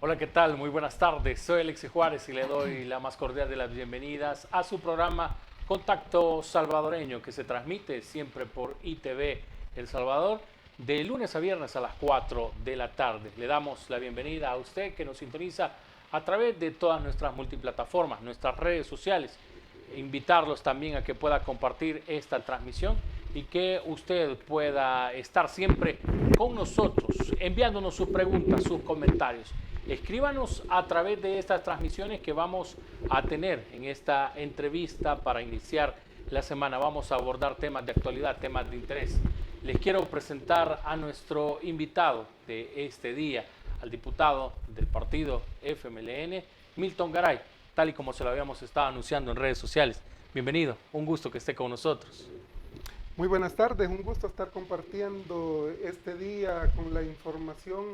Hola, ¿qué tal? Muy buenas tardes. Soy Alexis Juárez y le doy la más cordial de las bienvenidas a su programa Contacto Salvadoreño, que se transmite siempre por ITV El Salvador, de lunes a viernes a las 4 de la tarde. Le damos la bienvenida a usted que nos sintoniza a través de todas nuestras multiplataformas, nuestras redes sociales. Invitarlos también a que pueda compartir esta transmisión y que usted pueda estar siempre con nosotros, enviándonos sus preguntas, sus comentarios. Escríbanos a través de estas transmisiones que vamos a tener en esta entrevista para iniciar la semana. Vamos a abordar temas de actualidad, temas de interés. Les quiero presentar a nuestro invitado de este día, al diputado del partido FMLN, Milton Garay, tal y como se lo habíamos estado anunciando en redes sociales. Bienvenido, un gusto que esté con nosotros. Muy buenas tardes, un gusto estar compartiendo este día con la información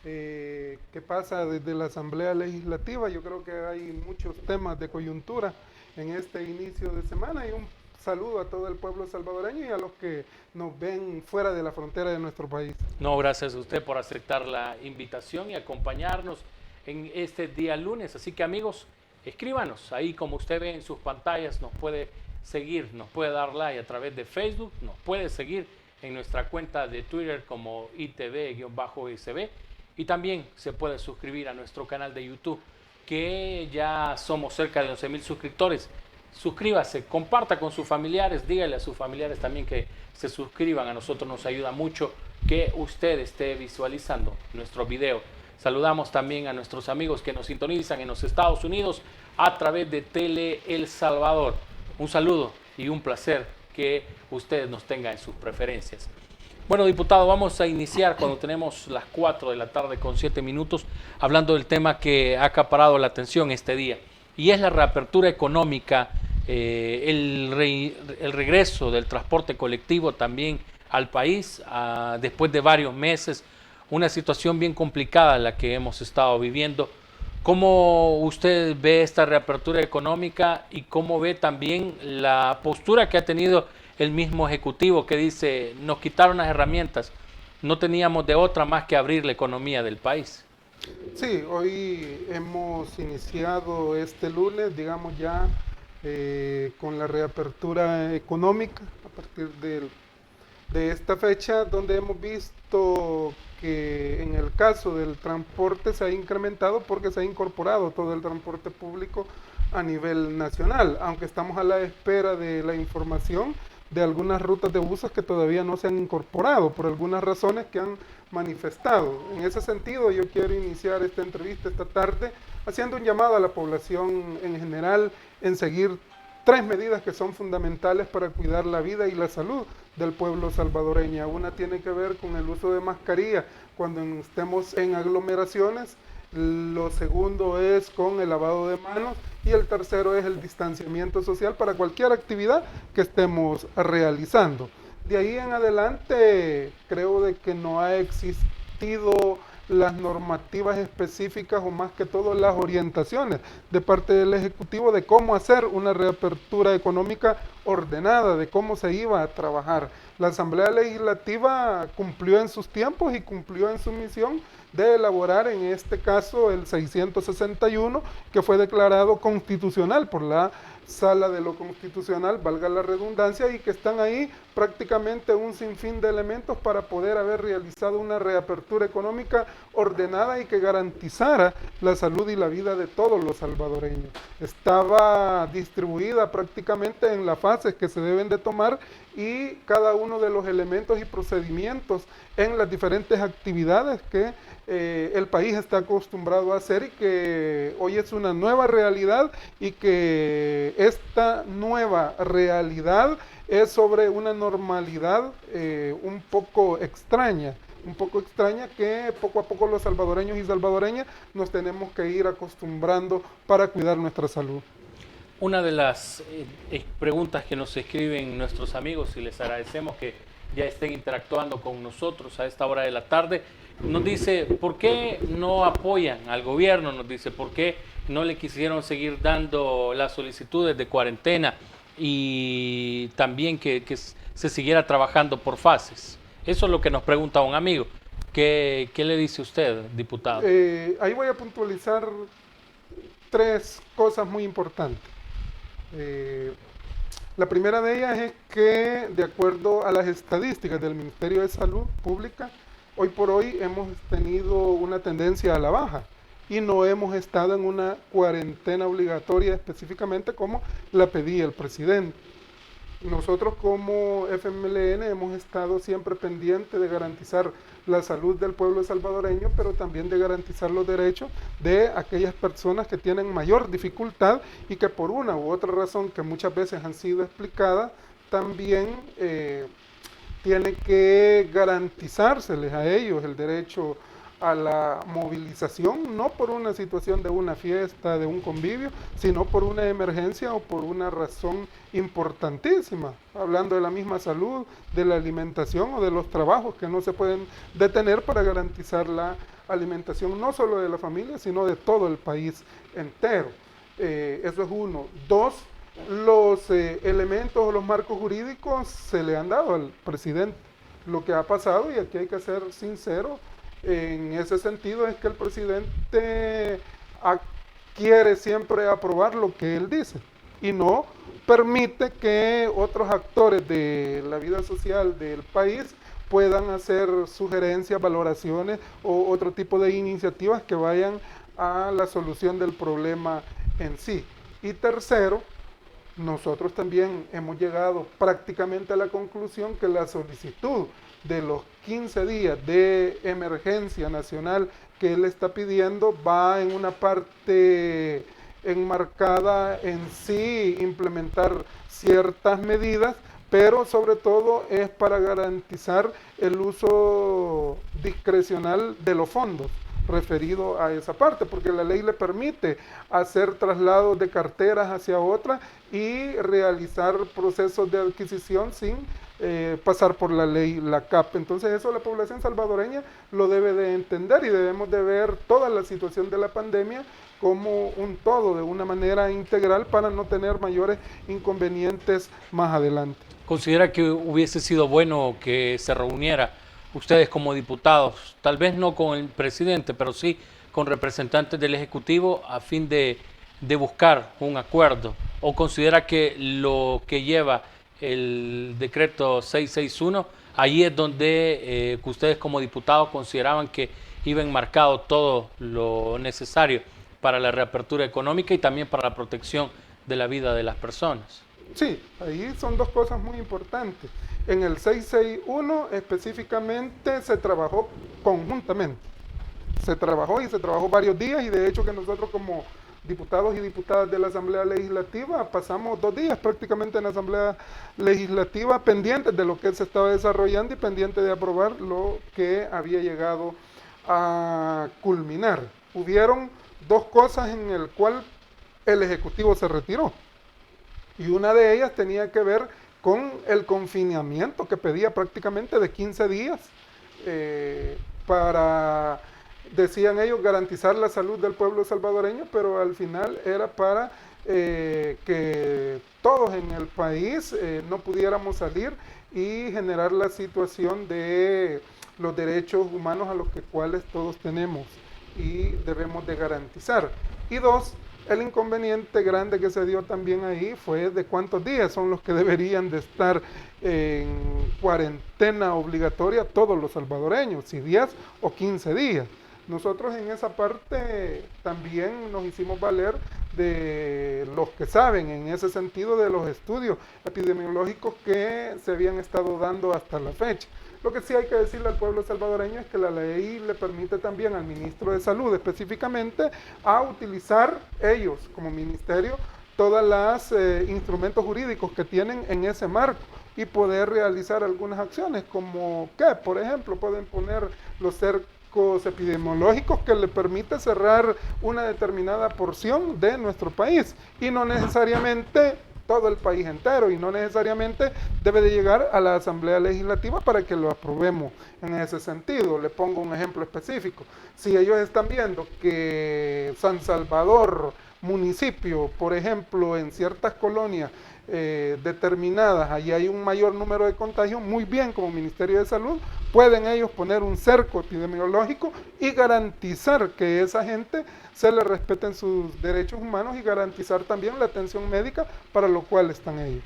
que pasa desde la Asamblea Legislativa. Yo creo que hay muchos temas de coyuntura en este inicio de semana y un saludo a todo el pueblo salvadoreño y a los que nos ven fuera de la frontera de nuestro país. No, gracias a usted por aceptar la invitación y acompañarnos en este día lunes. Así que amigos, escríbanos ahí como usted ve en sus pantallas, nos puede seguir, nos puede dar like a través de Facebook, nos puede seguir en nuestra cuenta de Twitter como ITV-SB y también se puede suscribir a nuestro canal de YouTube, que ya somos cerca de 11,000 suscriptores. Suscríbase, comparta con sus familiares, dígale a sus familiares también que se suscriban. A nosotros nos ayuda mucho que usted esté visualizando nuestro video. Saludamos también a nuestros amigos que nos sintonizan en los Estados Unidos a través de Tele El Salvador. Un saludo y un placer que usted nos tenga en sus preferencias. Bueno, diputado, vamos a iniciar cuando tenemos las 4 de la tarde con 7 minutos, hablando del tema que ha acaparado la atención este día, y es la reapertura económica, el regreso del transporte colectivo también al país, después de varios meses, una situación bien complicada la que hemos estado viviendo. ¿Cómo usted ve esta reapertura económica y cómo ve también la postura que ha tenido el mismo Ejecutivo, que dice, nos quitaron las herramientas, no teníamos de otra más que abrir la economía del país? Sí, hoy hemos iniciado este lunes, digamos ya, con la reapertura económica a partir de esta fecha, donde hemos visto que en el caso del transporte se ha incrementado porque se ha incorporado todo el transporte público a nivel nacional, aunque estamos a la espera de la información de algunas rutas de buses que todavía no se han incorporado por algunas razones que han manifestado. En ese sentido, yo quiero iniciar esta entrevista esta tarde haciendo un llamado a la población en general en seguir 3 medidas que son fundamentales para cuidar la vida y la salud del pueblo salvadoreño. Una tiene que ver con el uso de mascarilla cuando estemos en aglomeraciones. Lo segundo es con el lavado de manos y el tercero es el distanciamiento social para cualquier actividad que estemos realizando. De ahí en adelante creo de que no ha existido las normativas específicas o más que todo las orientaciones de parte del Ejecutivo de cómo hacer una reapertura económica ordenada, de cómo se iba a trabajar. La Asamblea Legislativa cumplió en sus tiempos y cumplió en su misión de elaborar en este caso el 661 que fue declarado constitucional por la Sala de lo Constitucional, valga la redundancia, y que están ahí prácticamente un sinfín de elementos para poder haber realizado una reapertura económica ordenada y que garantizara la salud y la vida de todos los salvadoreños. Estaba distribuida prácticamente en las fases que se deben de tomar y cada uno de los elementos y procedimientos en las diferentes actividades que el país está acostumbrado a hacer y que hoy es una nueva realidad y que esta nueva realidad es sobre una normalidad un poco extraña que poco a poco los salvadoreños y salvadoreñas nos tenemos que ir acostumbrando para cuidar nuestra salud. Una de las preguntas que nos escriben nuestros amigos, y les agradecemos que ya estén interactuando con nosotros a esta hora de la tarde, nos dice, ¿por qué no apoyan al gobierno? Nos dice, ¿por qué no le quisieron seguir dando las solicitudes de cuarentena y también que se siguiera trabajando por fases? Eso es lo que nos pregunta un amigo. ¿Qué le dice usted, diputado? Ahí voy a puntualizar tres cosas muy importantes. La primera de ellas es que, de acuerdo a las estadísticas del Ministerio de Salud Pública, hoy por hoy hemos tenido una tendencia a la baja y no hemos estado en una cuarentena obligatoria específicamente como la pedía el presidente. Nosotros como FMLN hemos estado siempre pendientes de garantizar la salud del pueblo salvadoreño, pero también de garantizar los derechos de aquellas personas que tienen mayor dificultad y que por una u otra razón que muchas veces han sido explicadas, también tiene que garantizárseles a ellos el derecho a la movilización, no por una situación de una fiesta, de un convivio, sino por una emergencia o por una razón importantísima, hablando de la misma salud, de la alimentación o de los trabajos que no se pueden detener para garantizar la alimentación no solo de la familia, sino de todo el país entero. Eso es uno. Dos, los elementos o los marcos jurídicos se le han dado al presidente. Lo que ha pasado, y aquí hay que ser sincero, en ese sentido es que el presidente quiere siempre aprobar lo que él dice y no permite que otros actores de la vida social del país puedan hacer sugerencias, valoraciones o otro tipo de iniciativas que vayan a la solución del problema en sí. Y tercero, nosotros también hemos llegado prácticamente a la conclusión que la solicitud de los 15 días de emergencia nacional que él está pidiendo va en una parte enmarcada en sí implementar ciertas medidas, pero sobre todo es para garantizar el uso discrecional de los fondos referido a esa parte, porque la ley le permite hacer traslados de carteras hacia otra y realizar procesos de adquisición sin pasar por la ley, la CAP. Entonces eso la población salvadoreña lo debe de entender y debemos de ver toda la situación de la pandemia como un todo, de una manera integral para no tener mayores inconvenientes más adelante. ¿Considera que hubiese sido bueno que se reuniera ustedes como diputados, tal vez no con el presidente, pero sí con representantes del Ejecutivo a fin de buscar un acuerdo? ¿O considera que lo que lleva el decreto 661, ahí es donde que ustedes como diputados consideraban que iba enmarcado todo lo necesario para la reapertura económica y también para la protección de la vida de las personas? Sí, ahí son dos cosas muy importantes. En el 661 específicamente se trabajó conjuntamente. Se trabajó y se trabajó varios días y de hecho que nosotros como diputados y diputadas de la Asamblea Legislativa pasamos 2 días prácticamente en la Asamblea Legislativa pendientes de lo que se estaba desarrollando y pendientes de aprobar lo que había llegado a culminar. Hubieron 2 cosas en el cual el Ejecutivo se retiró. Y una de ellas tenía que ver con el confinamiento que pedía prácticamente de 15 días para, decían ellos, garantizar la salud del pueblo salvadoreño, pero al final era para que todos en el país no pudiéramos salir y generar la situación de los derechos humanos a los cuales todos tenemos y debemos de garantizar. Y 2, el inconveniente grande que se dio también ahí fue de cuántos días son los que deberían de estar en cuarentena obligatoria todos los salvadoreños, si 10 o 15 días. Nosotros en esa parte también nos hicimos valer de los que saben en ese sentido de los estudios epidemiológicos que se habían estado dando hasta la fecha. Lo que sí hay que decirle al pueblo salvadoreño es que la ley le permite también al ministro de Salud específicamente a utilizar ellos como ministerio todos los instrumentos jurídicos que tienen en ese marco y poder realizar algunas acciones como que, por ejemplo, pueden poner los cercos epidemiológicos que le permite cerrar una determinada porción de nuestro país y no necesariamente todo el país entero y no necesariamente debe de llegar a la Asamblea Legislativa para que lo aprobemos en ese sentido. Le pongo un ejemplo específico. Si ellos están viendo que San Salvador, municipio, por ejemplo, en ciertas colonias determinadas, ahí hay un mayor número de contagios, muy bien como Ministerio de Salud, pueden ellos poner un cerco epidemiológico y garantizar que esa gente se le respeten sus derechos humanos y garantizar también la atención médica para lo cual están ellos.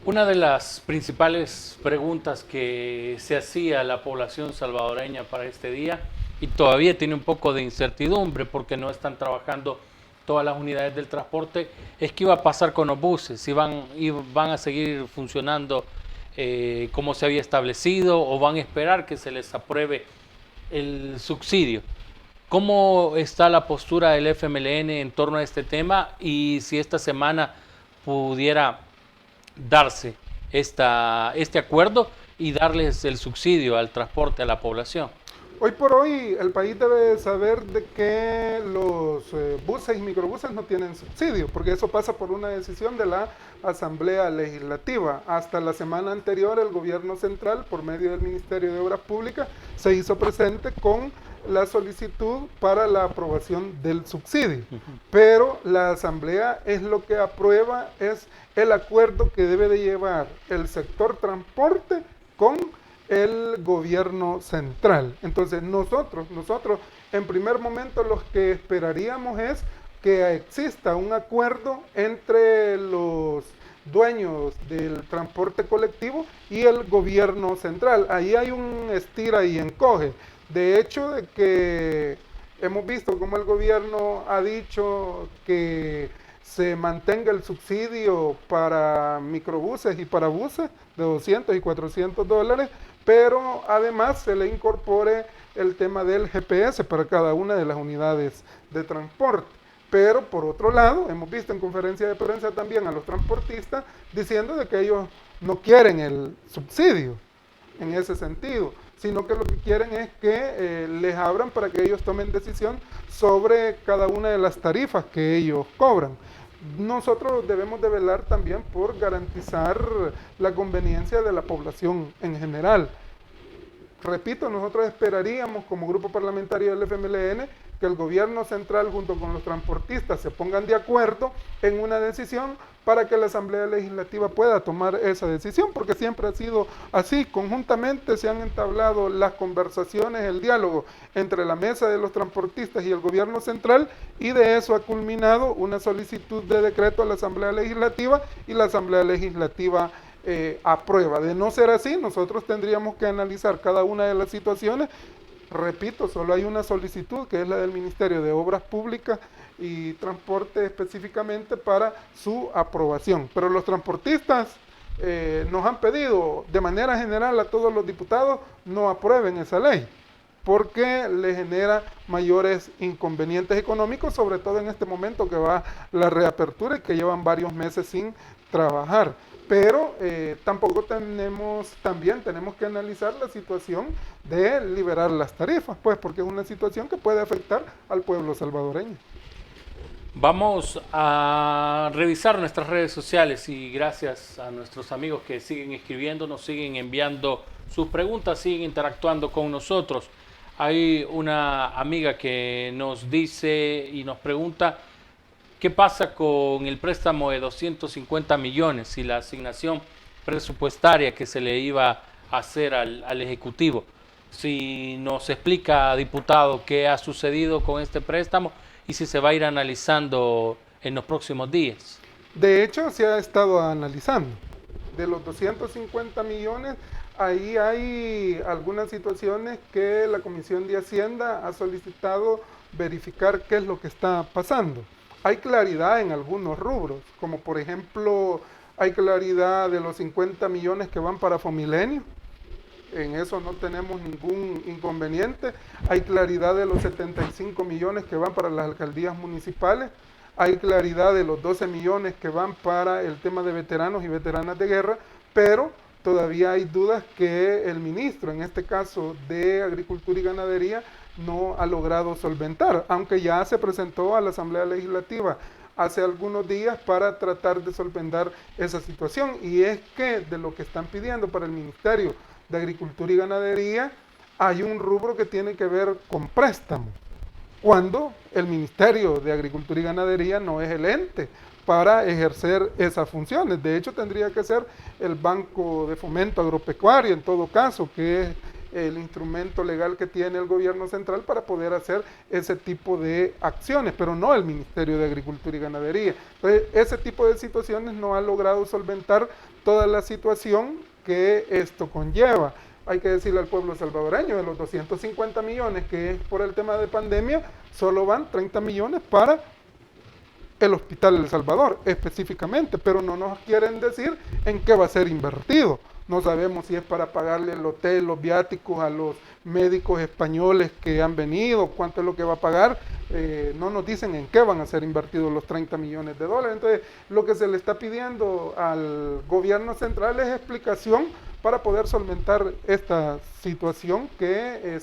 Una de las principales preguntas que se hacía a la población salvadoreña para este día, y todavía tiene un poco de incertidumbre porque no están trabajando todas las unidades del transporte, es qué iba a pasar con los buses, si van a seguir funcionando como se había establecido o van a esperar que se les apruebe el subsidio. ¿Cómo está la postura del FMLN en torno a este tema y si esta semana pudiera darse este acuerdo y darles el subsidio al transporte a la población? Hoy por hoy el país debe saber de que los buses y microbuses no tienen subsidio, porque eso pasa por una decisión de la Asamblea Legislativa. Hasta la semana anterior el gobierno central, por medio del Ministerio de Obras Públicas, se hizo presente con la solicitud para la aprobación del subsidio. Pero la Asamblea es lo que aprueba, es el acuerdo que debe de llevar el sector transporte con el gobierno central. Entonces nosotros en primer momento lo que esperaríamos es que exista un acuerdo entre los dueños del transporte colectivo y el gobierno central. Ahí hay un estira y encoge. De hecho, de que hemos visto cómo el gobierno ha dicho que se mantenga el subsidio para microbuses y para buses de 200 y 400 dólares, pero además se le incorpore el tema del GPS para cada una de las unidades de transporte. Pero por otro lado, hemos visto en conferencia de prensa también a los transportistas diciendo de que ellos no quieren el subsidio en ese sentido, sino que lo que quieren es que les abran para que ellos tomen decisión sobre cada una de las tarifas que ellos cobran. Nosotros debemos de velar también por garantizar la conveniencia de la población en general. Repito, nosotros esperaríamos como grupo parlamentario del FMLN que el gobierno central junto con los transportistas se pongan de acuerdo en una decisión para que la Asamblea Legislativa pueda tomar esa decisión, porque siempre ha sido así. Conjuntamente se han entablado las conversaciones, el diálogo entre la mesa de los transportistas y el gobierno central, y de eso ha culminado una solicitud de decreto a la Asamblea Legislativa y la Asamblea Legislativa aprueba. De no ser así, nosotros tendríamos que analizar cada una de las situaciones. Repito, solo hay una solicitud que es la del Ministerio de Obras Públicas y Transporte específicamente para su aprobación. Pero los transportistas nos han pedido de manera general a todos los diputados no aprueben esa ley, porque le genera mayores inconvenientes económicos, sobre todo en este momento que va la reapertura y que llevan varios meses sin trabajar. Pero tampoco tenemos que analizar la situación de liberar las tarifas, pues porque es una situación que puede afectar al pueblo salvadoreño. Vamos a revisar nuestras redes sociales y gracias a nuestros amigos que siguen escribiéndonos, siguen enviando sus preguntas, siguen interactuando con nosotros. Hay una amiga que nos dice y nos pregunta ¿qué pasa con el préstamo de 250 millones y la asignación presupuestaria que se le iba a hacer al Ejecutivo? Si nos explica, diputado, qué ha sucedido con este préstamo y si se va a ir analizando en los próximos días. De hecho, se ha estado analizando. De los 250 millones, ahí hay algunas situaciones que la Comisión de Hacienda ha solicitado verificar qué es lo que está pasando. Hay claridad en algunos rubros, como por ejemplo, hay claridad de los 50 millones que van para Fomilenio. En eso no tenemos ningún inconveniente. Hay claridad de los 75 millones que van para las alcaldías municipales. Hay claridad de los 12 millones que van para el tema de veteranos y veteranas de guerra, pero todavía hay dudas que el ministro, en este caso de Agricultura y Ganadería, no ha logrado solventar, aunque ya se presentó a la Asamblea Legislativa hace algunos días para tratar de solventar esa situación. Y es que de lo que están pidiendo para el Ministerio de Agricultura y Ganadería, hay un rubro que tiene que ver con préstamos. cuando el Ministerio de Agricultura y Ganadería no es el ente para ejercer esas funciones. De hecho, tendría que ser el Banco de Fomento Agropecuario, en todo caso, que es el instrumento legal que tiene el gobierno central para poder hacer ese tipo de acciones, pero no el Ministerio de Agricultura y Ganadería. Entonces, ese tipo de situaciones no ha logrado solventar toda la situación que esto conlleva. Hay que decirle al pueblo salvadoreño, de los 250 millones que es por el tema de pandemia, solo van 30 millones para el Hospital El Salvador específicamente, pero no nos quieren decir en qué va a ser invertido. No sabemos si es para pagarle el hotel, los viáticos a los médicos españoles que han venido, cuánto es lo que va a pagar. No nos dicen en qué van a ser invertidos los 30 millones de dólares. Entonces, lo que se le está pidiendo al gobierno central es explicación para poder solventar esta situación que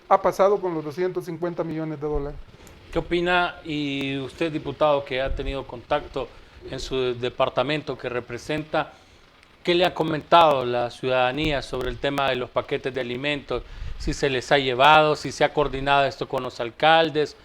ha pasado con los 250 millones de dólares. ¿Qué opina, y usted, diputado, que ha tenido contacto en su departamento que representa, qué le ha comentado la ciudadanía sobre el tema de los paquetes de alimentos? Si se les ha llevado, si se ha coordinado esto con los alcaldes,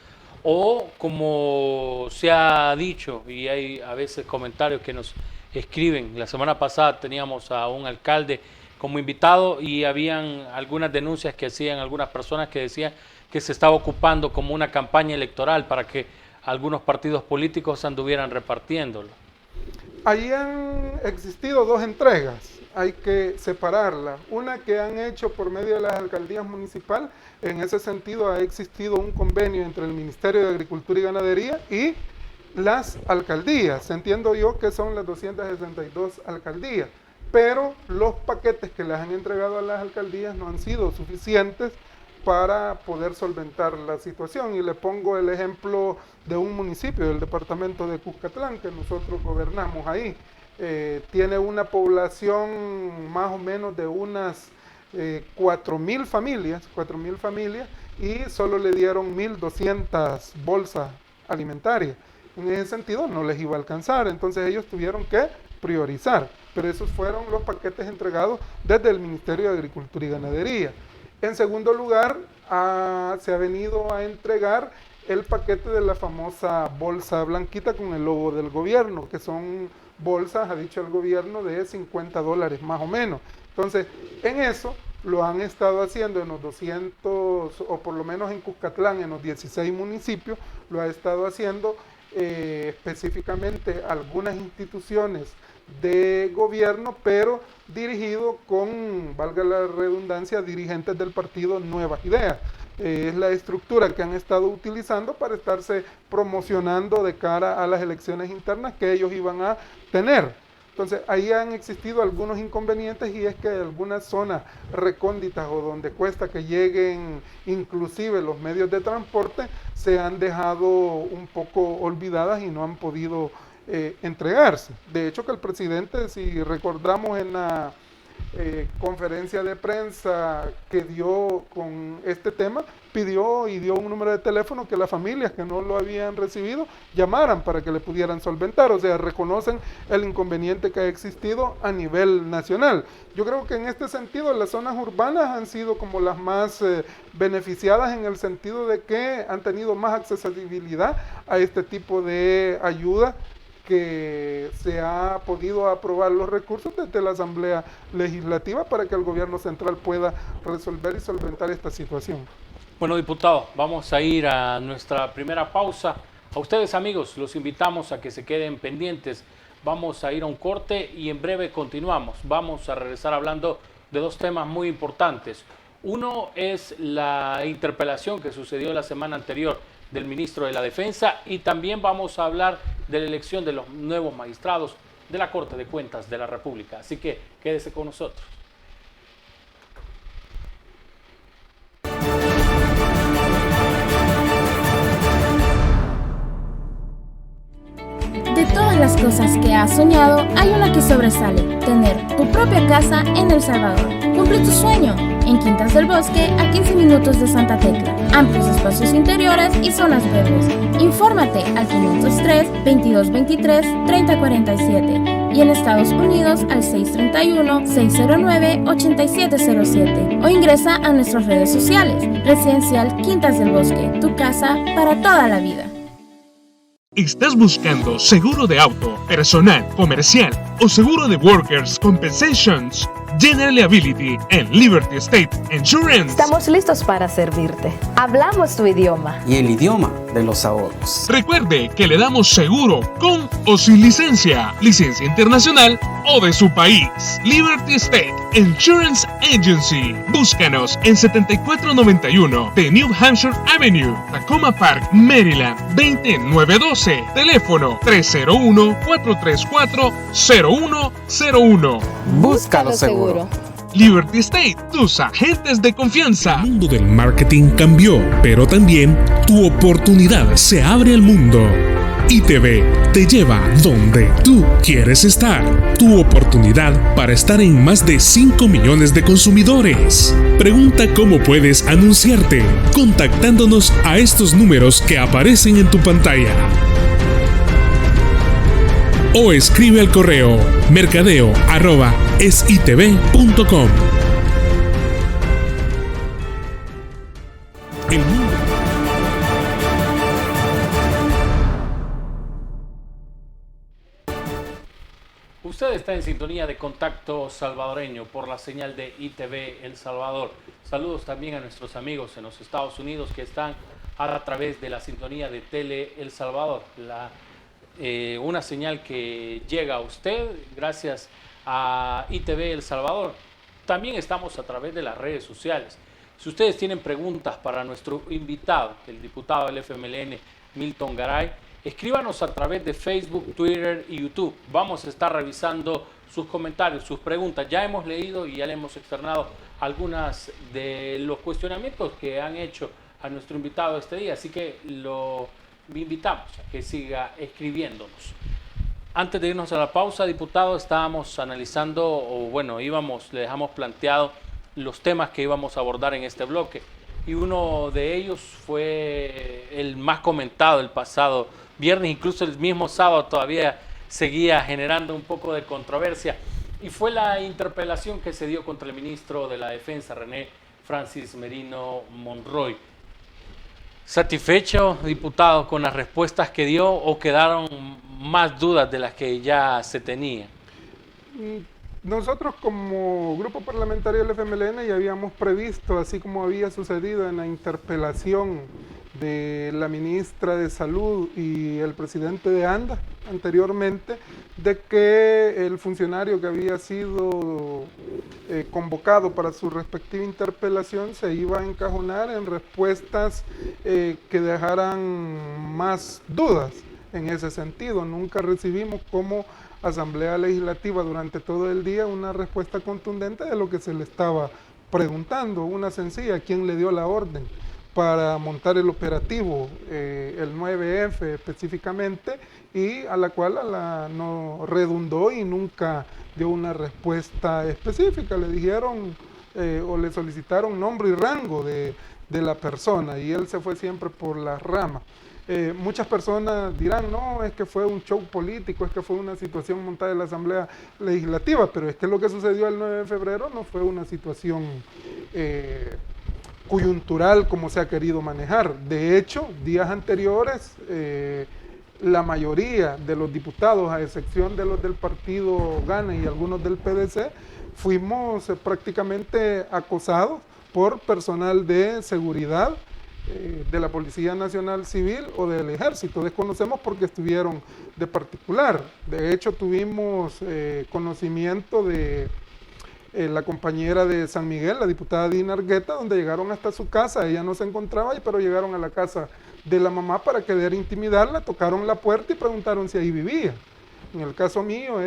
o como se ha dicho, y hay a veces comentarios que nos escriben. La semana pasada teníamos a un alcalde como invitado y habían algunas denuncias que hacían algunas personas que decían que se estaba ocupando como una campaña electoral para que algunos partidos políticos anduvieran repartiéndolo. Ahí han existido dos entregas, hay que separarlas. Una que han hecho por medio de las alcaldías municipales, en ese sentido ha existido un convenio entre el Ministerio de Agricultura y Ganadería y las alcaldías. Entiendo yo que son las 262 alcaldías, pero los paquetes que les han entregado a las alcaldías no han sido suficientes para poder solventar la situación. Y le pongo el ejemplo de un municipio del departamento de Cuscatlán, que nosotros gobernamos ahí. Tiene una población más o menos de unas 4.000 familias, y solo le dieron 1.200 bolsas alimentarias. En ese sentido no les iba a alcanzar, entonces ellos tuvieron que priorizar, pero esos fueron los paquetes entregados desde el Ministerio de Agricultura y Ganadería. En segundo lugar, se ha venido a entregar el paquete de la famosa bolsa blanquita con el logo del gobierno, que son bolsas, ha dicho el gobierno, de $50 más o menos. Entonces, en eso lo han estado haciendo en los 200, o por lo menos en Cuscatlán, en los 16 municipios, lo ha estado haciendo específicamente algunas instituciones de gobierno, pero dirigido con, valga la redundancia, dirigentes del partido Nuevas Ideas. Es la estructura que han estado utilizando para estarse promocionando de cara a las elecciones internas que ellos iban a tener. Entonces, ahí han existido algunos inconvenientes, y es que algunas zonas recónditas o donde cuesta que lleguen inclusive los medios de transporte se han dejado un poco olvidadas y no han podido entregarse. De hecho, que el presidente, si recordamos en la conferencia de prensa que dio con este tema, pidió y dio un número de teléfono que las familias que no lo habían recibido llamaran para que le pudieran solventar. O sea, reconocen el inconveniente que ha existido a nivel nacional. Yo creo que en este sentido las zonas urbanas han sido como las más beneficiadas, en el sentido de que han tenido más accesibilidad a este tipo de ayuda, que se ha podido aprobar los recursos desde la Asamblea Legislativa para que el gobierno central pueda resolver y solventar esta situación. Bueno, diputado, vamos a ir a nuestra primera pausa. A ustedes, amigos, los invitamos a que se queden pendientes. Vamos a ir a un corte y en breve continuamos. Vamos a regresar hablando de dos temas muy importantes. Uno es la interpelación que sucedió la semana anterior del ministro de la Defensa, y también vamos a hablar de la elección de los nuevos magistrados de la Corte de Cuentas de la República. Así que quédese con nosotros. De todas las cosas que has soñado, hay una que sobresale: tener tu propia casa en El Salvador. Cumple tu sueño. en Quintas del Bosque, a 15 minutos de Santa Tecla. Amplios espacios interiores y zonas verdes. Infórmate al 503-2223-3047 y en Estados Unidos al 631-609-8707 o ingresa a nuestras redes sociales. Residencial Quintas del Bosque, tu casa para toda la vida. ¿Estás buscando seguro de auto, personal, comercial o seguro de Workers' Compensations? General Liability en Liberty State Insurance. Estamos listos para servirte. Hablamos tu idioma. Y el idioma de los ahorros. Recuerde que le damos seguro con o sin licencia internacional o de su país. Liberty State Insurance Agency. Búscanos en 7491 de New Hampshire Avenue, Tacoma Park, Maryland, 20912. Teléfono 301-434-0101. Búscalo seguro. Liberty State, tus agentes de confianza. El mundo del marketing cambió, pero también tu oportunidad se abre al mundo. ITV te lleva donde tú quieres estar. Tu oportunidad para estar en más de 5 millones de consumidores. Pregunta cómo puedes anunciarte contactándonos a estos números que aparecen en tu pantalla. O escribe al correo mercadeo@esitv.com. El mundo. Usted está en sintonía de Contacto Salvadoreño por la señal de ITV El Salvador. Saludos también a nuestros amigos en los Estados Unidos que están a través de la sintonía de Tele El Salvador. Una señal que llega a usted gracias a ITV El Salvador. También estamos a través de las redes sociales. Si ustedes tienen preguntas para nuestro invitado, el diputado del FMLN, Milton Garay, escríbanos a través de Facebook, Twitter y YouTube. Vamos a estar revisando sus comentarios, sus preguntas. Ya hemos leído y ya le hemos externado algunas de los cuestionamientos que han hecho a nuestro invitado este día, así que lo invitamos a que siga escribiéndonos. Antes de irnos a la pausa, diputado, estábamos analizando, le dejamos planteado los temas que íbamos a abordar en este bloque. Y uno de ellos fue el más comentado el pasado viernes, incluso el mismo sábado todavía seguía generando un poco de controversia. Y fue la interpelación que se dio contra el ministro de la Defensa, René Francis Merino Monroy. ¿Satisfecho, diputado, con las respuestas que dio o quedaron más dudas de las que ya se tenían? Nosotros como grupo parlamentario del FMLN ya habíamos previsto, así como había sucedido en la interpelación de la ministra de Salud y el presidente de ANDA anteriormente, de que el funcionario que había sido convocado para su respectiva interpelación se iba a encajonar en respuestas que dejaran más dudas en ese sentido. Nunca recibimos como Asamblea Legislativa durante todo el día una respuesta contundente de lo que se le estaba preguntando, una sencilla: ¿quién le dio la orden para montar el operativo, el 9F específicamente, y a la cual no redundó y nunca dio una respuesta específica? Le dijeron o le solicitaron nombre y rango de la persona y él se fue siempre por las ramas. Muchas personas dirán, no, es que fue un show político, es que fue una situación montada en la Asamblea Legislativa, pero es que lo que sucedió el 9 de febrero no fue una situación coyuntural como se ha querido manejar. De hecho, días anteriores, la mayoría de los diputados, a excepción de los del partido GANA y algunos del PDC, fuimos prácticamente acosados por personal de seguridad de la Policía Nacional Civil o del Ejército. Desconocemos porque estuvieron de particular. De hecho, tuvimos conocimiento de la compañera de San Miguel, la diputada Dina Argueta, donde llegaron hasta su casa. Ella no se encontraba ahí, pero llegaron a la casa de la mamá para querer intimidarla, tocaron la puerta y preguntaron si ahí vivía. En el caso mío,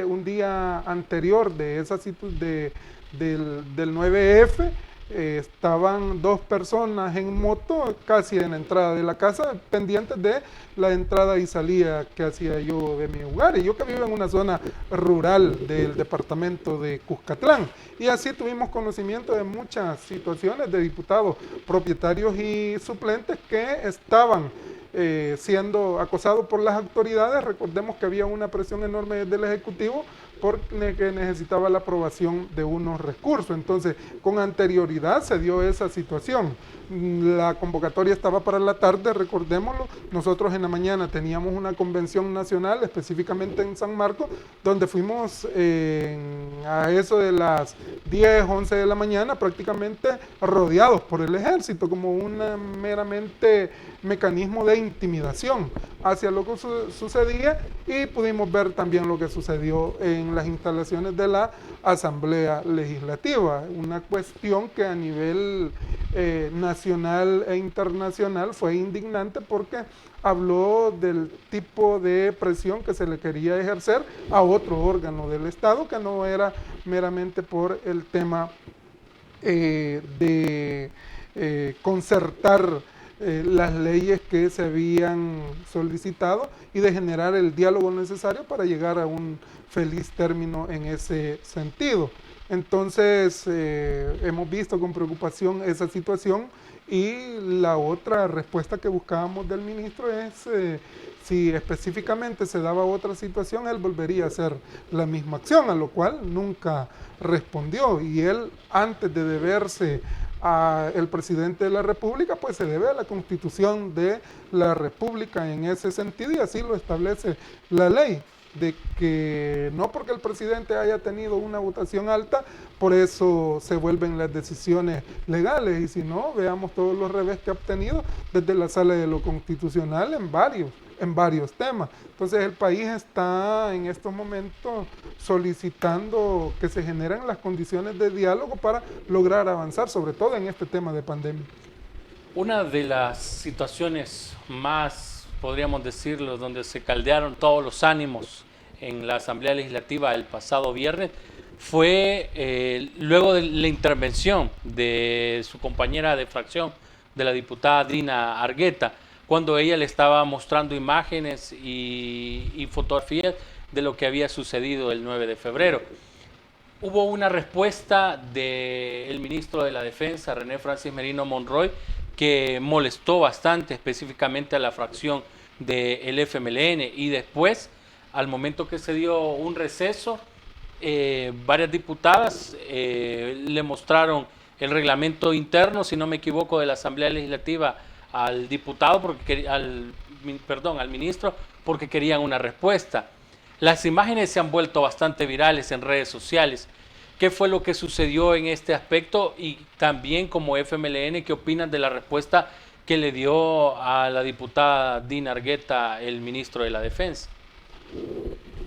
un día anterior de esa del 9F, estaban 2 personas en moto casi en la entrada de la casa, pendientes de la entrada y salida que hacía yo de mi hogar. Y yo que vivo en una zona rural del departamento de Cuscatlán. Y así tuvimos conocimiento de muchas situaciones de diputados, propietarios y suplentes que estaban siendo acosados por las autoridades. Recordemos que había una presión enorme del Ejecutivo porque necesitaba la aprobación de unos recursos. Entonces, con anterioridad se dio esa situación. La convocatoria estaba para la tarde, recordémoslo. Nosotros en la mañana teníamos una convención nacional, específicamente en San Marcos, donde fuimos a eso de las 10, 11 de la mañana, prácticamente rodeados por el ejército, como un meramente mecanismo de intimidación hacia lo que sucedía, y pudimos ver también lo que sucedió en las instalaciones de la Asamblea Legislativa, una cuestión que a nivel nacional e internacional fue indignante porque habló del tipo de presión que se le quería ejercer a otro órgano del Estado, que no era meramente por el tema de concertar las leyes que se habían solicitado y de generar el diálogo necesario para llegar a un feliz término en ese sentido. Entonces, hemos visto con preocupación esa situación, y la otra respuesta que buscábamos del ministro es si específicamente se daba otra situación, él volvería a hacer la misma acción, a lo cual nunca respondió. Y él, antes de deberse al presidente de la República, pues se debe a la Constitución de la República en ese sentido, y así lo establece la ley, de que no porque el presidente haya tenido una votación alta, por eso se vuelven las decisiones legales. Y si no, veamos todos los revés que ha obtenido desde la Sala de lo Constitucional en varios temas. Entonces el país está en estos momentos solicitando que se generen las condiciones de diálogo para lograr avanzar, sobre todo en este tema de pandemia. Una de las situaciones más, podríamos decirlo, donde se caldearon todos los ánimos en la Asamblea Legislativa el pasado viernes fue luego de la intervención de su compañera de fracción, de la diputada Dina Argueta, cuando ella le estaba mostrando imágenes y fotografías de lo que había sucedido el 9 de febrero. Hubo una respuesta del ministro de la Defensa, René Francis Merino Monroy, que molestó bastante, específicamente a la fracción del FMLN, y después, al momento que se dio un receso, varias diputadas le mostraron el reglamento interno, si no me equivoco, de la Asamblea Legislativa al diputado, al ministro, porque querían una respuesta. Las imágenes se han vuelto bastante virales en redes sociales. ¿Qué fue lo que sucedió en este aspecto? Y también, como FMLN, ¿qué opinan de la respuesta que le dio a la diputada Dina Argueta el ministro de la Defensa?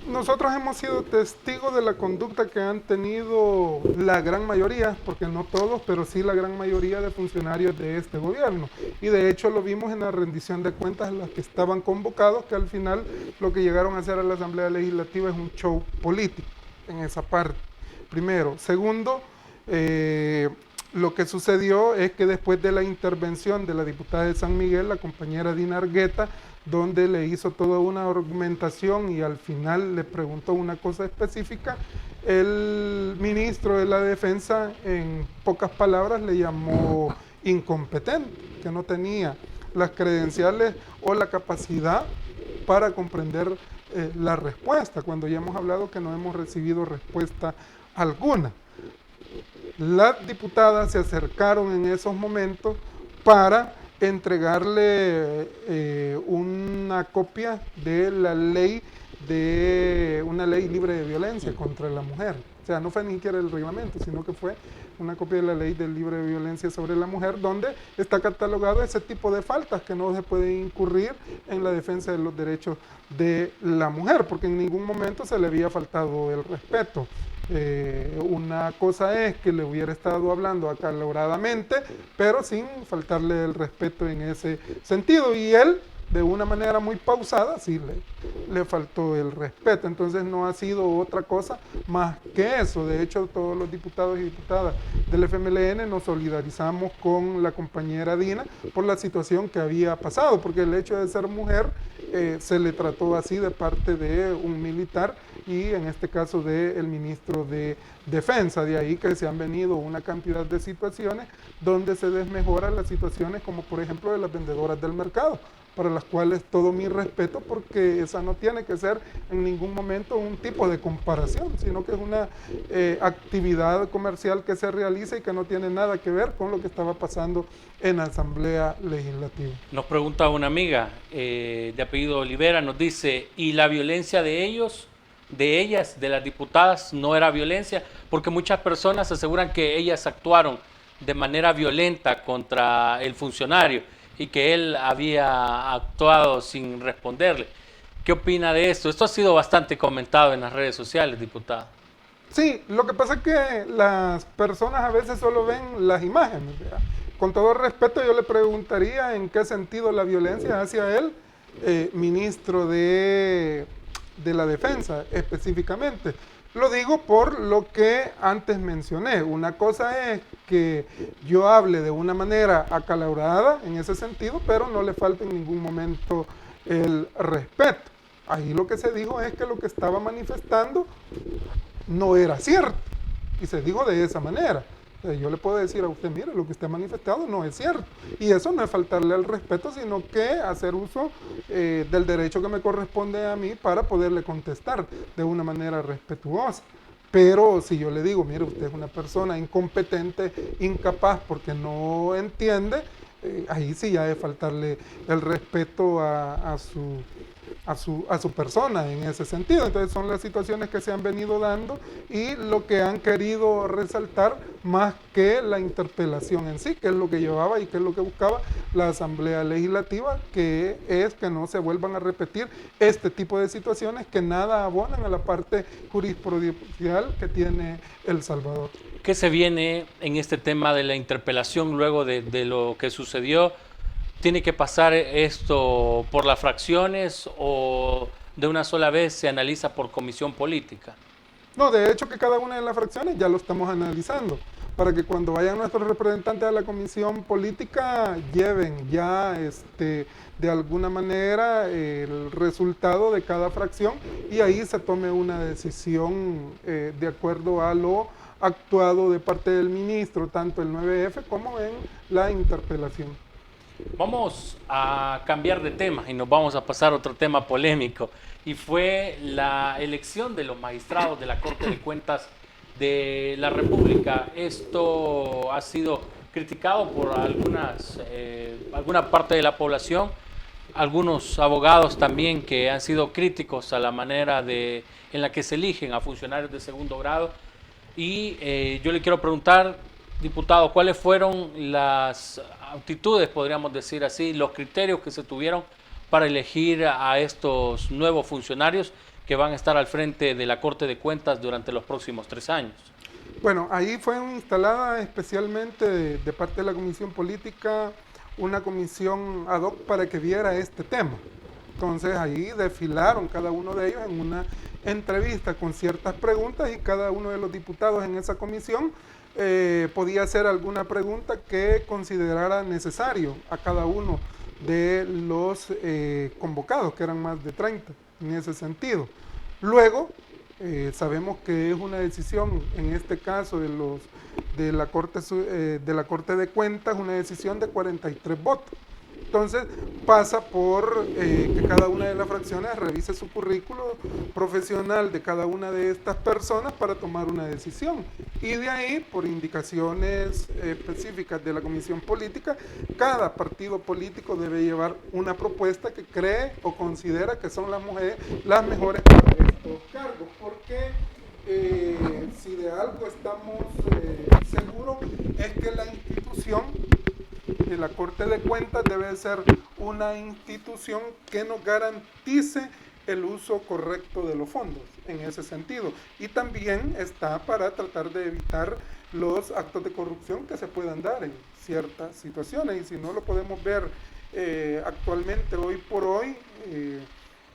Nosotros hemos sido testigos de la conducta que han tenido la gran mayoría, porque no todos, pero sí la gran mayoría de funcionarios de este gobierno. Y de hecho lo vimos en la rendición de cuentas, las que estaban convocados, que al final lo que llegaron a hacer a la Asamblea Legislativa es un show político en esa parte. Primero. Segundo, lo que sucedió es que después de la intervención de la diputada de San Miguel, la compañera Dina Argueta, donde le hizo toda una argumentación y al final le preguntó una cosa específica, el ministro de la Defensa, en pocas palabras, le llamó incompetente, que no tenía las credenciales o la capacidad para comprender la respuesta, cuando ya hemos hablado que no hemos recibido respuesta alguna. Las diputadas se acercaron en esos momentos para entregarle una copia de la ley, una ley libre de violencia contra la mujer. O sea, no fue ni siquiera el reglamento, sino que fue una copia de la ley de libre de violencia sobre la mujer, donde está catalogado ese tipo de faltas que no se pueden incurrir en la defensa de los derechos de la mujer, porque en ningún momento se le había faltado el respeto. Una cosa es que le hubiera estado hablando acaloradamente, pero sin faltarle el respeto en ese sentido, y él de una manera muy pausada, sí le faltó el respeto. Entonces no ha sido otra cosa más que eso. De hecho, todos los diputados y diputadas del FMLN nos solidarizamos con la compañera Dina por la situación que había pasado, porque el hecho de ser mujer se le trató así de parte de un militar y en este caso del ministro de Defensa. De ahí que se han venido una cantidad de situaciones donde se desmejoran las situaciones, como por ejemplo de las vendedoras del mercado, para las cuales todo mi respeto, porque esa no tiene que ser en ningún momento un tipo de comparación, sino que es una actividad comercial que se realiza y que no tiene nada que ver con lo que estaba pasando en la Asamblea Legislativa. Nos pregunta una amiga de apellido Olivera, nos dice, ¿y la violencia de ellos, de ellas, de las diputadas, no era violencia? Porque muchas personas aseguran que ellas actuaron de manera violenta contra el funcionario y que él había actuado sin responderle. ¿Qué opina de esto? Esto ha sido bastante comentado en las redes sociales, diputado. Sí, lo que pasa es que las personas a veces solo ven las imágenes, ¿verdad? Con todo respeto, yo le preguntaría en qué sentido la violencia hacia él, ministro de la Defensa específicamente. Lo digo por lo que antes mencioné. Una cosa es que yo hable de una manera acalorada en ese sentido, pero no le falta en ningún momento el respeto. Ahí lo que se dijo es que lo que estaba manifestando no era cierto, y se dijo de esa manera. Yo le puedo decir a usted, mire, lo que usted ha manifestado no es cierto. Y eso no es faltarle al respeto, sino que hacer uso del derecho que me corresponde a mí para poderle contestar de una manera respetuosa. Pero si yo le digo, mire, usted es una persona incompetente, incapaz, porque no entiende, ahí sí ya es faltarle el respeto a su persona en ese sentido. Entonces son las situaciones que se han venido dando y lo que han querido resaltar más que la interpelación en sí, que es lo que llevaba y que es lo que buscaba la Asamblea Legislativa, que es que no se vuelvan a repetir este tipo de situaciones que nada abonan a la parte jurisprudencial que tiene El Salvador. ¿Qué se viene en este tema de la interpelación luego de lo que sucedió? ¿Tiene que pasar esto por las fracciones o de una sola vez se analiza por comisión política? No, de hecho que cada una de las fracciones ya lo estamos analizando, para que cuando vayan nuestros representantes a la comisión política lleven ya de alguna manera el resultado de cada fracción y ahí se tome una decisión de acuerdo a lo actuado de parte del ministro, tanto el 9F como en la interpelación. Vamos a cambiar de tema y nos vamos a pasar a otro tema polémico, y fue la elección de los magistrados de la Corte de Cuentas de la República. Esto ha sido criticado por alguna parte de la población, algunos abogados también que han sido críticos a la manera en la que se eligen a funcionarios de segundo grado. Y yo le quiero preguntar, diputado, ¿cuáles fueron las actitudes, podríamos decir así, los criterios que se tuvieron para elegir a estos nuevos funcionarios que van a estar al frente de la Corte de Cuentas durante los próximos 3 años? Bueno, ahí fue instalada especialmente de parte de la Comisión Política una comisión ad hoc para que viera este tema. Entonces ahí desfilaron cada uno de ellos en una entrevista con ciertas preguntas y cada uno de los diputados en esa comisión podía hacer alguna pregunta que considerara necesario a cada uno de los convocados, que eran más de 30 en ese sentido. Luego, sabemos que es una decisión, en este caso de la Corte de Cuentas, una decisión de 43 votos. Entonces pasa por que cada una de las fracciones revise su currículo profesional de cada una de estas personas para tomar una decisión. Y de ahí, por indicaciones específicas de la Comisión Política, cada partido político debe llevar una propuesta que cree o considera que son las mejores para estos cargos. Porque si de algo estamos seguros es que la institución de la Corte de Cuentas debe ser una institución que nos garantice el uso correcto de los fondos en ese sentido, y también está para tratar de evitar los actos de corrupción que se puedan dar en ciertas situaciones, y si no lo podemos ver Actualmente, hoy por hoy,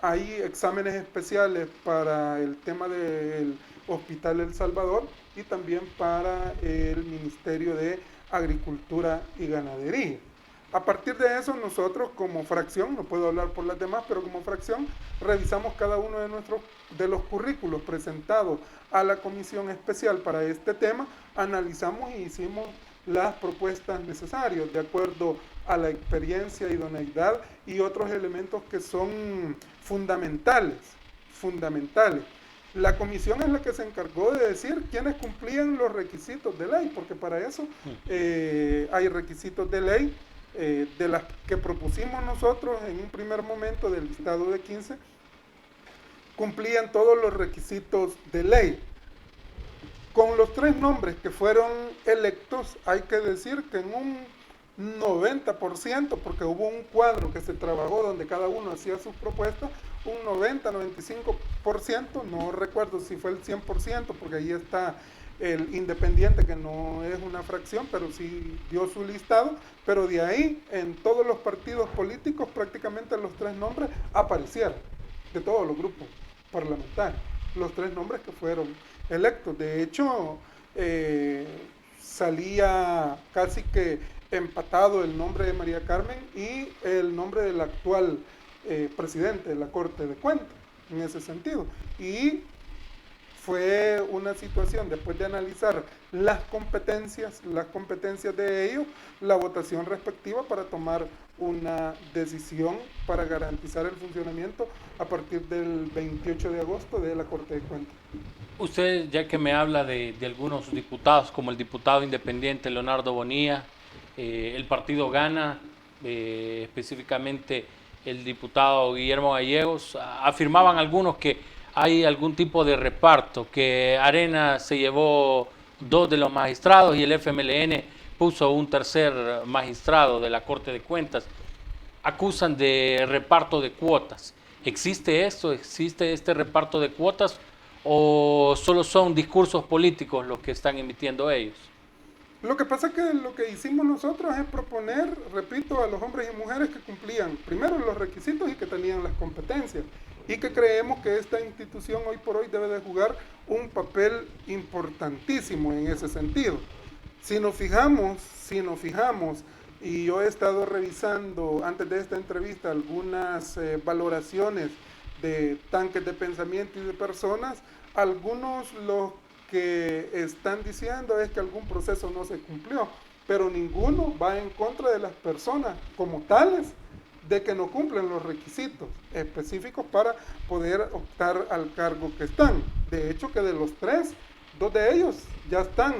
hay exámenes especiales para el tema del Hospital El Salvador y también para el Ministerio de Agricultura y Ganadería. A partir de eso, nosotros como fracción, no puedo hablar por las demás, pero como fracción, revisamos cada uno de los currículos presentados a la comisión especial para este tema, analizamos y hicimos las propuestas necesarias de acuerdo a la experiencia, idoneidad y otros elementos que son fundamentales. La comisión es la que se encargó de decir quiénes cumplían los requisitos de ley, porque para eso hay requisitos de ley. De las que propusimos nosotros en un primer momento del listado de 15, cumplían todos los requisitos de ley. Con los 3 nombres que fueron electos, hay que decir que en un 90%, porque hubo un cuadro que se trabajó donde cada uno hacía sus propuestas, un 90-95%, no recuerdo si fue el 100%, porque ahí está el independiente, que no es una fracción, pero sí dio su listado, pero de ahí en todos los partidos políticos prácticamente los 3 nombres aparecieron, de todos los grupos parlamentarios, los 3 nombres que fueron electos. De hecho, salía casi que empatado el nombre de María Carmen y el nombre del actual presidente de la Corte de Cuentas, en ese sentido. Y fue una situación, después de analizar las competencias de ellos, la votación respectiva para tomar una decisión para garantizar el funcionamiento a partir del 28 de agosto de la Corte de Cuentas. Usted, ya que me habla de algunos diputados, como el diputado independiente Leonardo Bonilla, el partido Gana, específicamente el diputado Guillermo Gallegos, afirmaban algunos que hay algún tipo de reparto, que Arena se llevó 2 de los magistrados y el FMLN puso un 3er magistrado de la Corte de Cuentas. Acusan de reparto de cuotas. ¿Existe esto? ¿Existe este reparto de cuotas? ¿O solo son discursos políticos los que están emitiendo ellos? Lo que pasa es que lo que hicimos nosotros es proponer, repito, a los hombres y mujeres que cumplían primero los requisitos y que tenían las competencias, y que creemos que esta institución hoy por hoy debe de jugar un papel importantísimo en ese sentido. Si nos fijamos, y yo he estado revisando antes de esta entrevista algunas valoraciones de tanques de pensamiento y de personas, algunos lo que están diciendo es que algún proceso no se cumplió, pero ninguno va en contra de las personas como tales, de que no cumplen los requisitos específicos para poder optar al cargo que están. De hecho, que de los 3, 2 de ellos ya están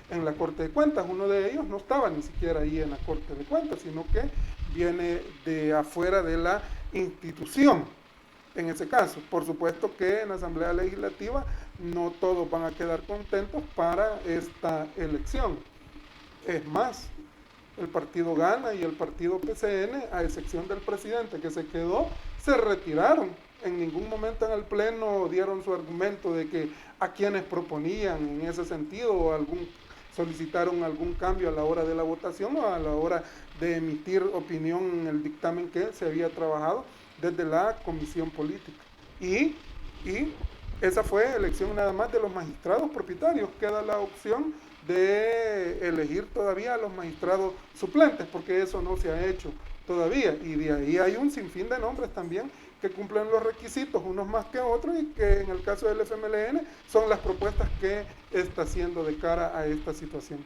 en la Corte de Cuentas. Uno de ellos no estaba ni siquiera ahí en la Corte de Cuentas, sino que viene de afuera de la institución. En ese caso, por supuesto que en la Asamblea Legislativa no todos van a quedar contentos para esta elección. Es más, el partido Gana y el partido PCN, a excepción del presidente que se quedó, se retiraron. En ningún momento en el pleno dieron su argumento de que a quienes proponían en ese sentido o solicitaron algún cambio a la hora de la votación o a la hora de emitir opinión en el dictamen que se había trabajado desde la comisión política. Y esa fue elección nada más de los magistrados propietarios. Queda la opción de elegir todavía a los magistrados suplentes, porque eso no se ha hecho todavía, y de ahí hay un sinfín de nombres también que cumplen los requisitos, unos más que otros, y que en el caso del FMLN son las propuestas que está haciendo de cara a esta situación.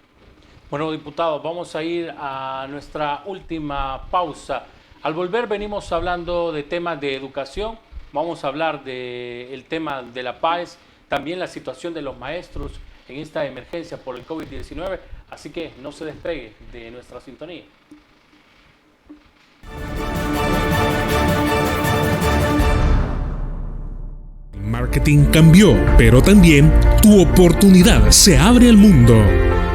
Bueno, diputados, vamos a ir a nuestra última pausa. Al volver venimos hablando de temas de educación, vamos a hablar del tema de la paz, también la situación de los maestros en esta emergencia por el COVID-19, así que no se despegue de nuestra sintonía. El marketing cambió, pero también tu oportunidad se abre al mundo.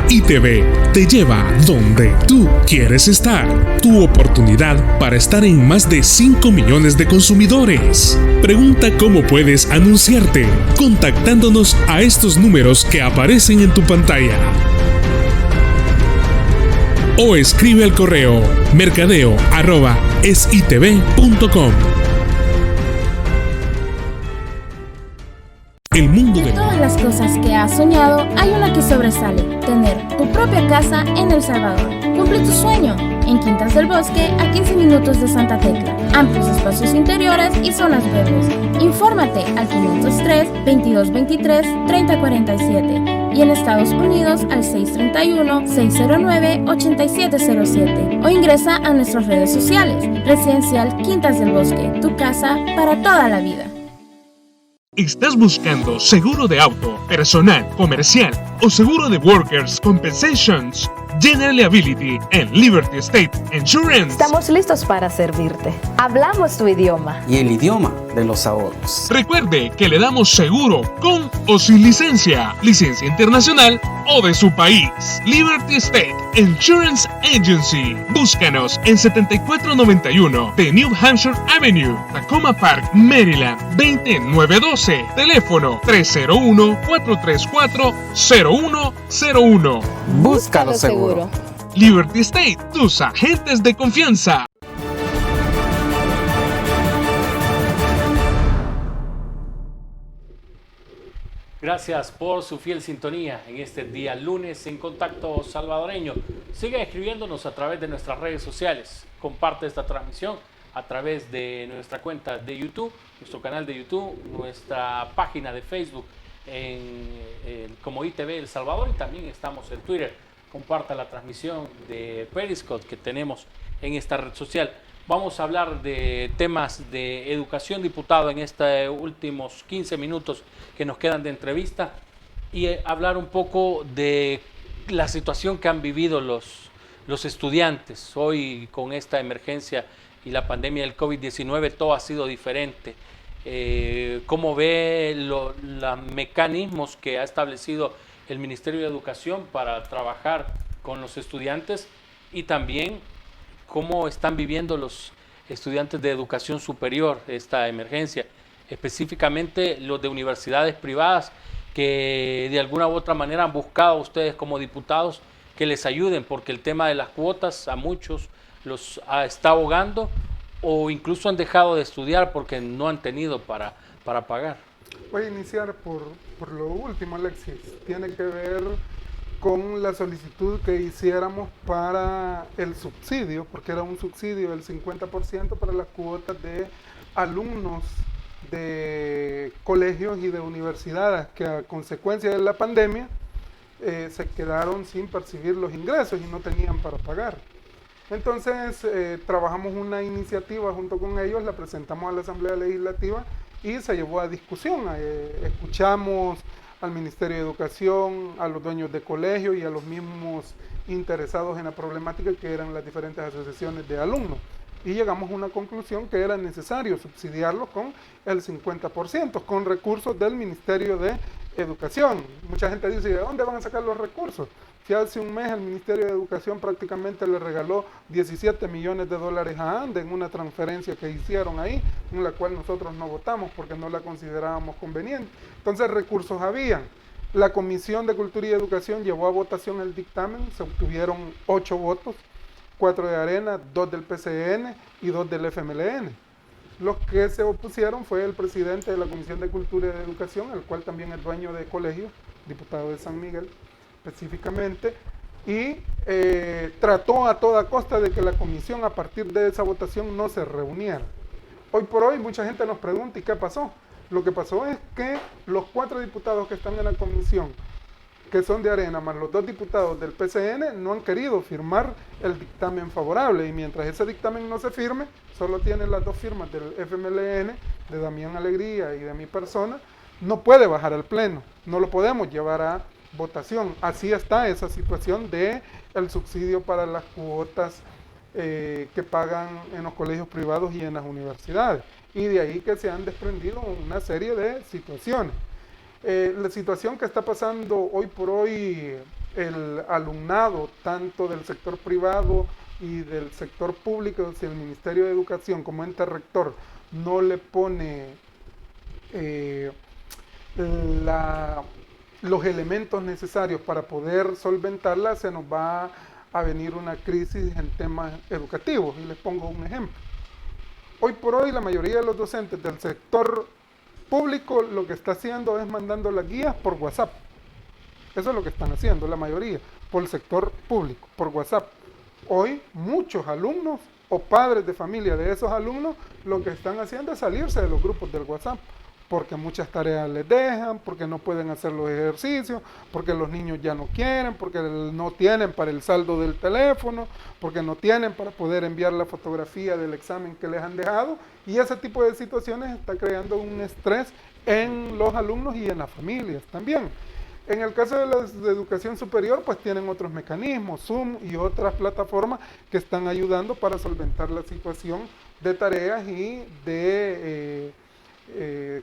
ITV te lleva donde tú quieres estar. Tu oportunidad para estar en más de 5 millones de consumidores. Pregunta cómo puedes anunciarte contactándonos a estos números que aparecen en tu pantalla. o escribe al correo mercadeo@sitv.com. El mundo De de todas las cosas que has soñado, hay una que sobresale: tener tu propia casa en El Salvador. Cumple tu sueño en Quintas del Bosque, a 15 minutos de Santa Tecla. Amplios espacios interiores y zonas verdes. Infórmate al 503-2223-3047 y en Estados Unidos al 631-609-8707 o ingresa a nuestras redes sociales. Residencial Quintas del Bosque, tu casa para toda la vida. ¿Estás buscando seguro de auto, personal, comercial o seguro de Workers' Compensations? General Liability en Liberty State Insurance. Estamos listos para servirte. Hablamos tu idioma. Y el idioma de los ahorros. Recuerde que le damos seguro con o sin licencia, licencia internacional o de su país. Liberty State Insurance Agency. Búscanos en 7491 de New Hampshire Avenue, Tacoma Park, Maryland, 20912. Teléfono 301-434-0101. Búscalo seguro. Liberty State, tus agentes de confianza. Gracias por su fiel sintonía en este día lunes en Contacto Salvadoreño. Sigan escribiéndonos a través de nuestras redes sociales. Comparte esta transmisión a través de nuestra cuenta de YouTube, nuestro canal de YouTube, nuestra página de Facebook como ITV El Salvador, y también estamos en Twitter. Comparta la transmisión de Periscope que tenemos en esta red social. Vamos a hablar de temas de educación, diputado, en estos últimos 15 minutos que nos quedan de entrevista, y hablar un poco de la situación que han vivido los estudiantes. Hoy, con esta emergencia y la pandemia del COVID-19, todo ha sido diferente. ¿Cómo ve los mecanismos que ha establecido el Ministerio de Educación para trabajar con los estudiantes, y también cómo están viviendo los estudiantes de educación superior esta emergencia, específicamente los de universidades privadas que de alguna u otra manera han buscado a ustedes como diputados que les ayuden, porque el tema de las cuotas a muchos los está ahogando, o incluso han dejado de estudiar porque no han tenido para pagar? Voy a iniciar por lo último, Alexis. Tiene que ver con la solicitud que hiciéramos para el subsidio, porque era un subsidio del 50% para las cuotas de alumnos de colegios y de universidades que, a consecuencia de la pandemia, se quedaron sin percibir los ingresos y no tenían para pagar. Entonces trabajamos una iniciativa junto con ellos, la presentamos a la Asamblea Legislativa y se llevó a discusión. Escuchamos al Ministerio de Educación, a los dueños de colegio y a los mismos interesados en la problemática, que eran las diferentes asociaciones de alumnos. Y llegamos a una conclusión que era necesario subsidiarlos con el 50%, con recursos del Ministerio de Educación. Mucha gente dice, ¿de dónde van a sacar los recursos? Si hace un mes el Ministerio de Educación prácticamente le regaló 17 millones de dólares a ANDE en una transferencia que hicieron ahí, en la cual nosotros no votamos porque no la considerábamos conveniente. Entonces recursos habían. La Comisión de Cultura y Educación llevó a votación el dictamen, se obtuvieron 8 votos, 4 de Arena, 2 del PCN y 2 del FMLN. Los que se opusieron fue el presidente de la Comisión de Cultura y Educación, el cual también es dueño de colegio, diputado de San Miguel específicamente, y trató a toda costa de que la comisión, a partir de esa votación, no se reuniera. Hoy por hoy mucha gente nos pregunta, ¿y qué pasó? Lo que pasó es que los 4 diputados que están en la comisión, que son de Arena, más los 2 diputados del PCN, no han querido firmar el dictamen favorable, y mientras ese dictamen no se firme, solo tiene las 2 firmas del FMLN, de Damián Alegría y de mi persona, no puede bajar al pleno, no lo podemos llevar a votación. Así está esa situación de el subsidio para las cuotas que pagan en los colegios privados y en las universidades, y de ahí que se han desprendido una serie de situaciones. La situación que está pasando hoy por hoy el alumnado, tanto del sector privado y del sector público, si el Ministerio de Educación como ente rector no le pone los elementos necesarios para poder solventarla, se nos va a venir una crisis en temas educativos. Y les pongo un ejemplo. Hoy por hoy la mayoría de los docentes del sector público lo que está haciendo es mandando las guías por WhatsApp. Eso es lo que están haciendo la mayoría, por el sector público, por WhatsApp. Hoy muchos alumnos o padres de familia de esos alumnos lo que están haciendo es salirse de los grupos del WhatsApp, porque muchas tareas les dejan, porque no pueden hacer los ejercicios, porque los niños ya no quieren, porque no tienen para el saldo del teléfono, porque no tienen para poder enviar la fotografía del examen que les han dejado, y ese tipo de situaciones está creando un estrés en los alumnos y en las familias también. En el caso de la educación superior, pues tienen otros mecanismos, Zoom y otras plataformas que están ayudando para solventar la situación de tareas y de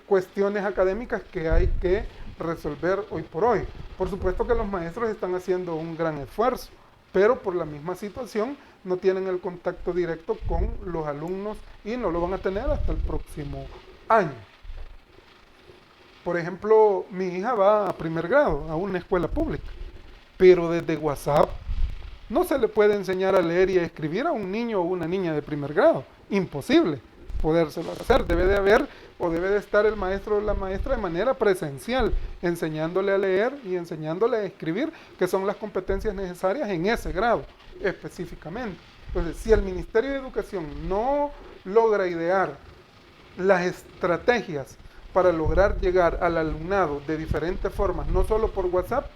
cuestiones académicas que hay que resolver hoy por hoy. Por supuesto que los maestros están haciendo un gran esfuerzo, pero por la misma situación no tienen el contacto directo con los alumnos y no lo van a tener hasta el próximo año. Por ejemplo, mi hija va a primer grado a una escuela pública, pero desde WhatsApp no se le puede enseñar a leer y a escribir a un niño o una niña de primer grado. Imposible podérselo hacer. Debe de haber o debe de estar el maestro o la maestra de manera presencial, enseñándole a leer y enseñándole a escribir, que son las competencias necesarias en ese grado específicamente. Entonces, si el Ministerio de Educación no logra idear las estrategias para lograr llegar al alumnado de diferentes formas, no solo por WhatsApp,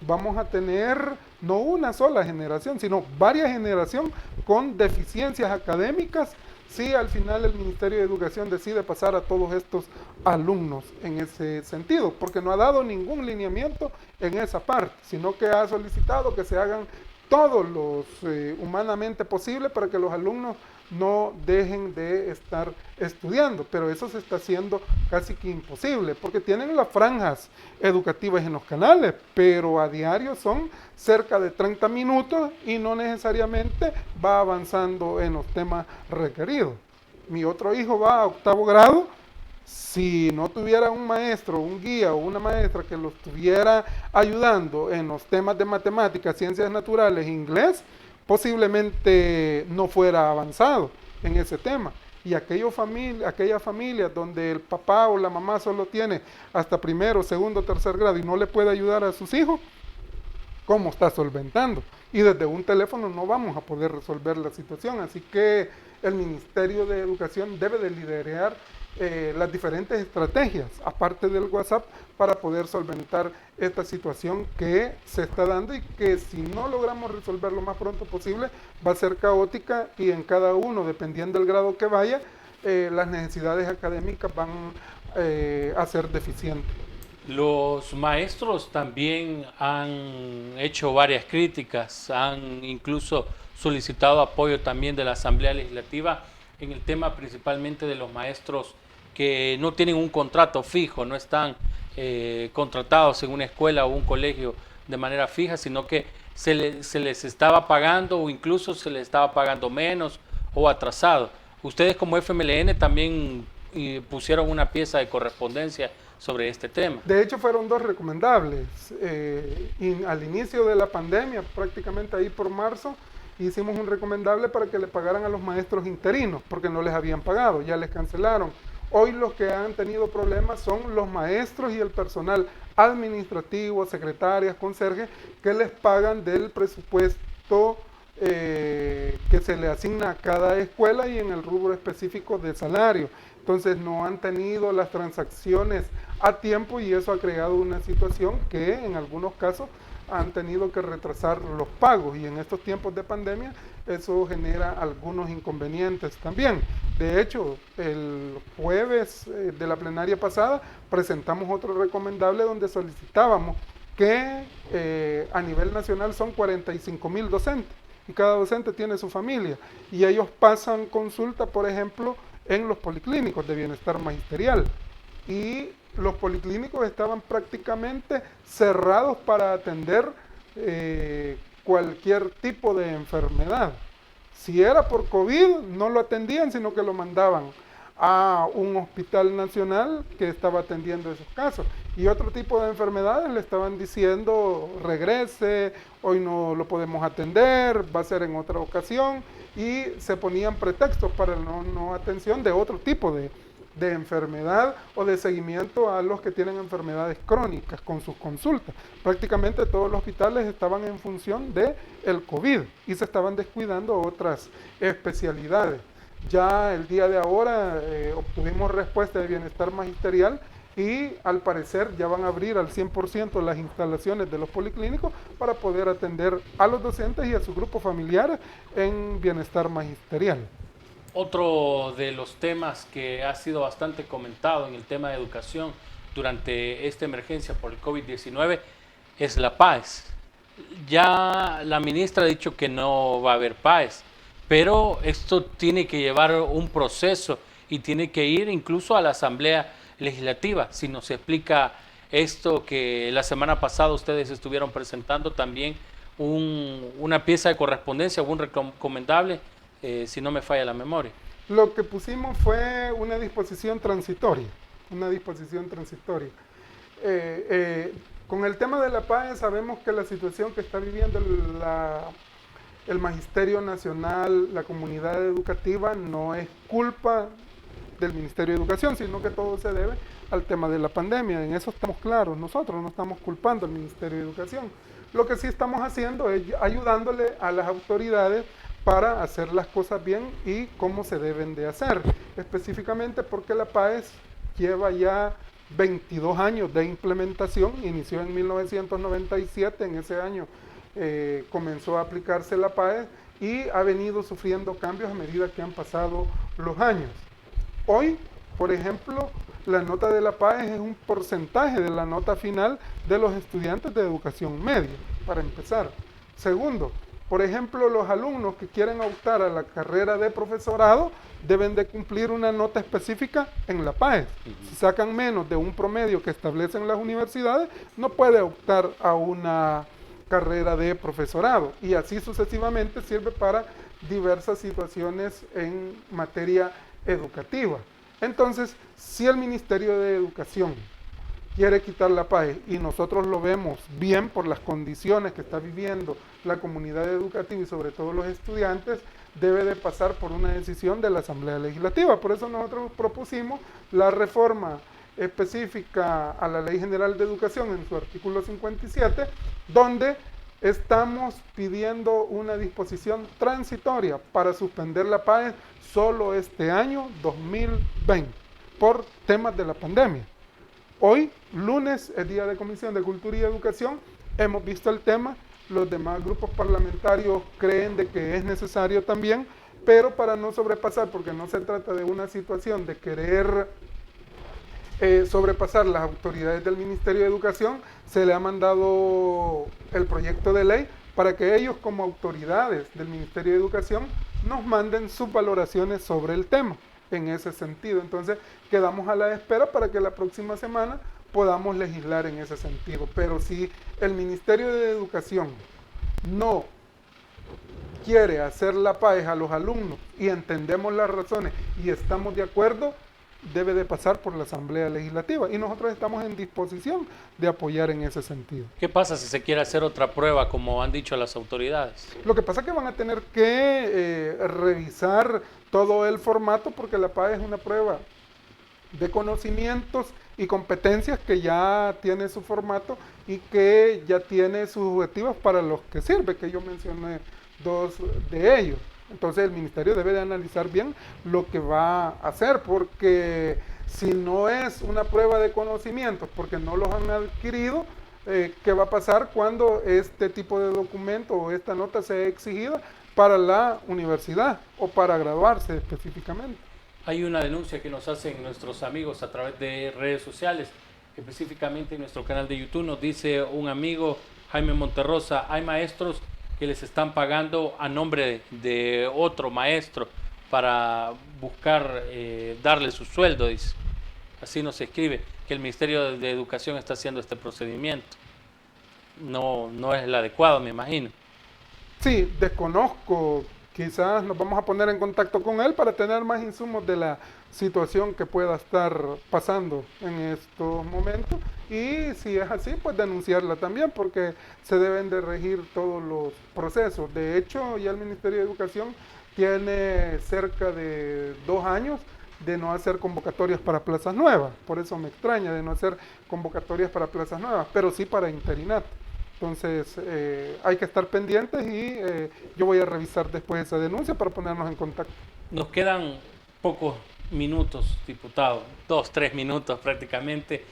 vamos a tener no una sola generación, sino varias generaciones con deficiencias académicas si al final el Ministerio de Educación decide pasar a todos estos alumnos en ese sentido, porque no ha dado ningún lineamiento en esa parte, sino que ha solicitado que se hagan todos los humanamente posible para que los alumnos no dejen de estar estudiando, pero eso se está haciendo casi que imposible, porque tienen las franjas educativas en los canales, pero a diario son cerca de 30 minutos y no necesariamente va avanzando en los temas requeridos. Mi otro hijo va a 8º grado, si no tuviera un maestro, un guía o una maestra que lo estuviera ayudando en los temas de matemáticas, ciencias naturales, inglés, posiblemente no fuera avanzado en ese tema. Y aquellas familias donde el papá o la mamá solo tiene hasta 1º, 2º, 3er grado y no le puede ayudar a sus hijos, ¿cómo está solventando? Y desde un teléfono no vamos a poder resolver la situación. Así que el Ministerio de Educación debe de liderar las diferentes estrategias, aparte del WhatsApp, para poder solventar esta situación que se está dando y que si no logramos resolver lo más pronto posible, va a ser caótica y en cada uno, dependiendo del grado que vaya, las necesidades académicas van a ser deficientes. Los maestros también han hecho varias críticas, han incluso solicitado apoyo también de la Asamblea Legislativa en el tema principalmente de los maestros que no tienen un contrato fijo, no están contratados en una escuela o un colegio de manera fija, sino que se les estaba pagando o incluso se les estaba pagando menos o atrasado. Ustedes como FMLN también pusieron una pieza de correspondencia sobre este tema. De hecho fueron 2 recomendables. Al inicio de la pandemia, prácticamente ahí por marzo, hicimos un recomendable para que le pagaran a los maestros interinos, porque no les habían pagado, ya les cancelaron. Hoy los que han tenido problemas son los maestros y el personal administrativo, secretarias, conserjes, que les pagan del presupuesto que se le asigna a cada escuela y en el rubro específico de salario. Entonces no han tenido las transacciones a tiempo y eso ha creado una situación que en algunos casos han tenido que retrasar los pagos y en estos tiempos de pandemia eso genera algunos inconvenientes también. De hecho, el jueves de la plenaria pasada presentamos otro recomendable donde solicitábamos que a nivel nacional son 45,000 docentes y cada docente tiene su familia y ellos pasan consulta, por ejemplo, en los policlínicos de bienestar magisterial y los policlínicos estaban prácticamente cerrados para atender cualquier tipo de enfermedad. Si era por COVID, no lo atendían, sino que lo mandaban a un hospital nacional que estaba atendiendo esos casos. Y otro tipo de enfermedades le estaban diciendo, regrese, hoy no lo podemos atender, va a ser en otra ocasión, y se ponían pretextos para la no atención de otro tipo de enfermedad o de seguimiento a los que tienen enfermedades crónicas con sus consultas. Prácticamente todos los hospitales estaban en función del COVID y se estaban descuidando otras especialidades. Ya el día de ahora obtuvimos respuesta de bienestar magisterial y al parecer ya van a abrir al 100% las instalaciones de los policlínicos para poder atender a los docentes y a sus grupos familiares en bienestar magisterial. Otro de los temas que ha sido bastante comentado en el tema de educación durante esta emergencia por el COVID-19 es la PAES. Ya la ministra ha dicho que no va a haber PAES, pero esto tiene que llevar un proceso y tiene que ir incluso a la Asamblea Legislativa. Si nos explica esto que la semana pasada ustedes estuvieron presentando también una pieza de correspondencia, un recomendable, si no me falla la memoria. Lo que pusimos fue una disposición transitoria, con el tema de la PAE sabemos que la situación que está viviendo el Magisterio Nacional, la comunidad educativa, no es culpa del Ministerio de Educación, sino que todo se debe al tema de la pandemia. En eso estamos claros, nosotros no estamos culpando al Ministerio de Educación. Lo que sí estamos haciendo es ayudándole a las autoridades para hacer las cosas bien y cómo se deben de hacer, específicamente porque la PAES lleva ya 22 años de implementación, inició en 1997, en ese año comenzó a aplicarse la PAES y ha venido sufriendo cambios a medida que han pasado los años. Hoy, por ejemplo, la nota de la PAES es un porcentaje de la nota final de los estudiantes de educación media, para empezar. Segundo, por ejemplo, los alumnos que quieren optar a la carrera de profesorado deben de cumplir una nota específica en la PAES. Si sacan menos de un promedio que establecen las universidades, no puede optar a una carrera de profesorado. Y así sucesivamente sirve para diversas situaciones en materia educativa. Entonces, si el Ministerio de Educación quiere quitar la PAES y nosotros lo vemos bien por las condiciones que está viviendo la comunidad educativa y sobre todo los estudiantes, debe de pasar por una decisión de la Asamblea Legislativa. Por eso nosotros propusimos la reforma específica a la Ley General de Educación en su artículo 57, donde estamos pidiendo una disposición transitoria para suspender la PAES solo este año 2020 por temas de la pandemia. Hoy, lunes, es día de Comisión de Cultura y Educación, hemos visto el tema, los demás grupos parlamentarios creen de que es necesario también, pero para no sobrepasar, porque no se trata de una situación de querer sobrepasar las autoridades del Ministerio de Educación, se le ha mandado el proyecto de ley para que ellos como autoridades del Ministerio de Educación nos manden sus valoraciones sobre el tema en ese sentido. Entonces quedamos a la espera para que la próxima semana podamos legislar en ese sentido. Pero si el Ministerio de Educación no quiere hacer la PAES a los alumnos y entendemos las razones y estamos de acuerdo, debe de pasar por la Asamblea Legislativa y nosotros estamos en disposición de apoyar en ese sentido. ¿Qué pasa si se quiere hacer otra prueba, como han dicho las autoridades? Lo que pasa es que van a tener que revisar todo el formato porque la PAES es una prueba de conocimientos y competencias que ya tiene su formato y que ya tiene sus objetivos para los que sirve, que yo mencioné dos de ellos. Entonces el ministerio debe de analizar bien lo que va a hacer, porque si no es una prueba de conocimientos, porque no los han adquirido, ¿qué va a pasar cuando este tipo de documento o esta nota sea exigida para la universidad o para graduarse específicamente? Hay una denuncia que nos hacen nuestros amigos a través de redes sociales, específicamente en nuestro canal de YouTube. Nos dice un amigo, Jaime Monterrosa, hay maestros que les están pagando a nombre de otro maestro para buscar darle su sueldo, dice. Así nos escribe, que el Ministerio de Educación está haciendo este procedimiento. No es el adecuado, me imagino. Sí, desconozco Quizás nos vamos a poner en contacto con él para tener más insumos de la situación que pueda estar pasando en estos momentos, y si es así, pues denunciarla también, porque se deben de regir todos los procesos. De hecho, ya el Ministerio de Educación tiene cerca de 2 años de no hacer convocatorias para plazas nuevas. Por eso me extraña de no hacer convocatorias para plazas nuevas, pero sí para internato. Entonces hay que estar pendientes, y yo voy a revisar después esa denuncia para ponernos en contacto. Nos quedan pocos minutos, diputado, 2-3 minutos prácticamente.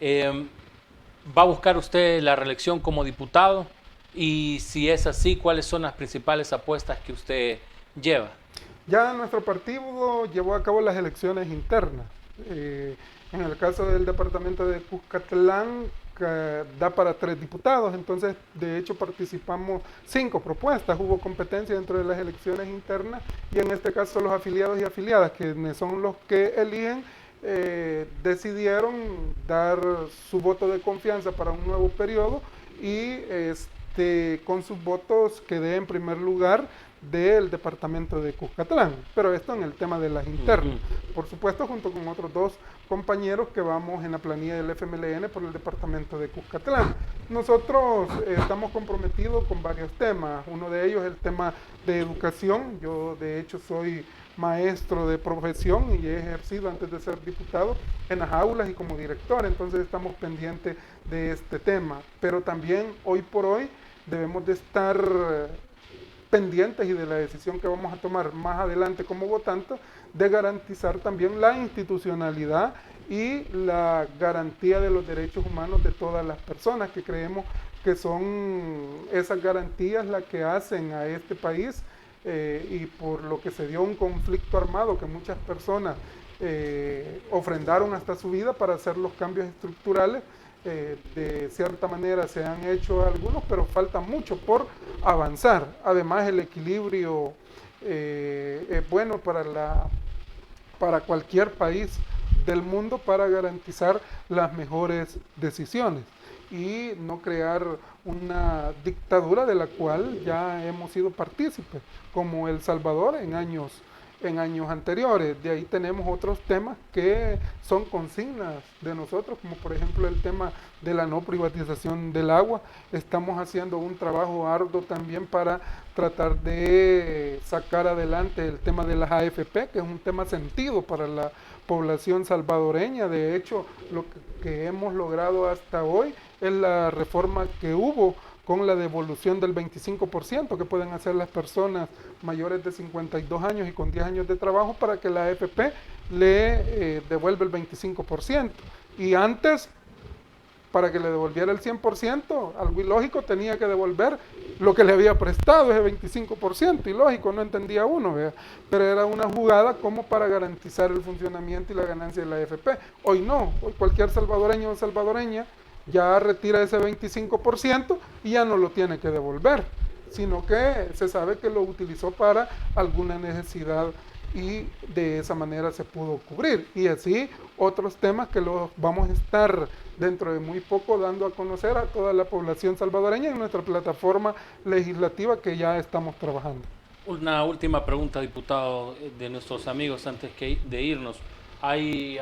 ¿Va a buscar usted la reelección como diputado? Y si es así, ¿cuáles son las principales apuestas que usted lleva? Ya nuestro partido llevó a cabo las elecciones internas. En el caso del departamento de Cuscatlán, da para 3 diputados, entonces de hecho participamos 5 propuestas, hubo competencia dentro de las elecciones internas, y en este caso los afiliados y afiliadas, que son los que eligen, decidieron dar su voto de confianza para un nuevo periodo, y con sus votos quedé en primer lugar del departamento de Cuscatlán, pero esto en el tema de las internas, por supuesto junto con otros 2 compañeros que vamos en la planilla del FMLN por el departamento de Cuscatlán. Nosotros estamos comprometidos con varios temas, uno de ellos es el tema de educación. Yo de hecho soy maestro de profesión y he ejercido antes de ser diputado en las aulas y como director, entonces estamos pendientes de este tema, pero también hoy por hoy debemos de estar pendientes, y de la decisión que vamos a tomar más adelante como votantes, de garantizar también la institucionalidad y la garantía de los derechos humanos de todas las personas, que creemos que son esas garantías las que hacen a este país, y por lo que se dio un conflicto armado que muchas personas ofrendaron hasta su vida para hacer los cambios estructurales. De cierta manera se han hecho algunos, pero falta mucho por avanzar. Además, el equilibrio es bueno para cualquier país del mundo, para garantizar las mejores decisiones y no crear una dictadura de la cual ya hemos sido partícipes, como El Salvador en años anteriores. De ahí tenemos otros temas que son consignas de nosotros, como por ejemplo el tema de la no privatización del agua. Estamos haciendo un trabajo arduo también para tratar de sacar adelante el tema de las AFP, que es un tema sentido para la población salvadoreña. De hecho, lo que hemos logrado hasta hoy es la reforma que hubo con la devolución del 25% que pueden hacer las personas mayores de 52 años y con 10 años de trabajo, para que la AFP le devuelva el 25%. Y antes, para que le devolviera el 100%, algo ilógico, tenía que devolver lo que le había prestado, ese 25%, ilógico, no entendía uno, ¿verdad? Pero era una jugada como para garantizar el funcionamiento y la ganancia de la AFP. Hoy no, hoy cualquier salvadoreño o salvadoreña ya retira ese 25% y ya no lo tiene que devolver, sino que se sabe que lo utilizó para alguna necesidad y de esa manera se pudo cubrir. Y así otros temas que los vamos a estar dentro de muy poco dando a conocer a toda la población salvadoreña en nuestra plataforma legislativa que ya estamos trabajando. Una última pregunta, diputado, de nuestros amigos antes de irnos. Hay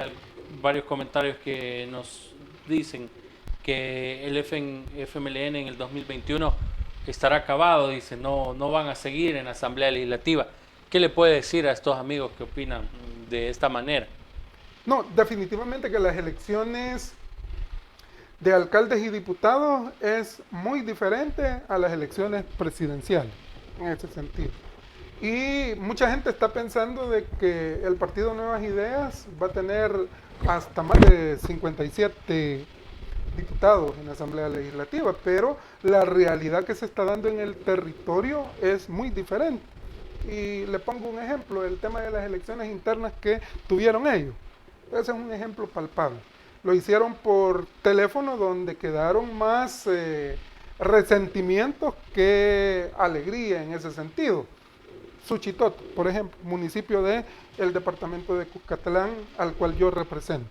varios comentarios que nos dicen que el FMLN en el 2021 estará acabado, dice, no van a seguir en la Asamblea Legislativa. ¿Qué le puede decir a estos amigos que opinan de esta manera? No, definitivamente que las elecciones de alcaldes y diputados es muy diferente a las elecciones presidenciales, en ese sentido. Y mucha gente está pensando de que el Partido Nuevas Ideas va a tener hasta más de 57 diputados en la Asamblea Legislativa, pero la realidad que se está dando en el territorio es muy diferente. Y le pongo un ejemplo, el tema de las elecciones internas que tuvieron ellos. Ese es un ejemplo palpable. Lo hicieron por teléfono, donde quedaron más resentimientos que alegría en ese sentido. Suchitoto, por ejemplo, municipio del departamento de Cuscatlán, al cual yo represento,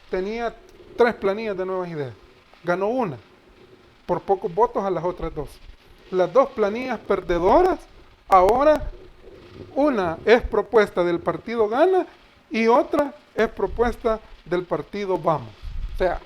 tenía 3 planillas de Nuevas Ideas, ganó una, por pocos votos a las otras 2. Las 2 planillas perdedoras ahora Una es propuesta del partido Gana y otra es propuesta del partido Vamos. O sea,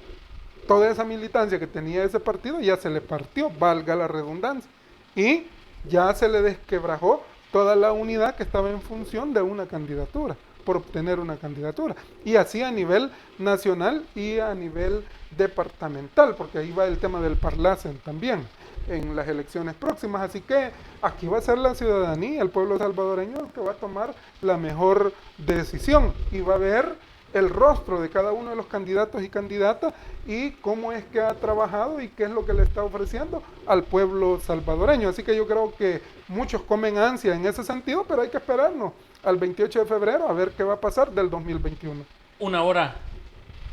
toda esa militancia que tenía ese partido ya se le partió, valga la redundancia, y ya se le desquebrajó toda la unidad que estaba en función de una candidatura, por obtener una candidatura, y así a nivel nacional y a nivel departamental, porque ahí va el tema del Parlacen también en las elecciones próximas. Así que aquí va a ser la ciudadanía, el pueblo salvadoreño, el que va a tomar la mejor decisión y va a ver el rostro de cada uno de los candidatos y candidatas y cómo es que ha trabajado y qué es lo que le está ofreciendo al pueblo salvadoreño. Así que yo creo que muchos comen ansia en ese sentido, pero hay que esperarnos al 28 de febrero a ver qué va a pasar del 2021. Una hora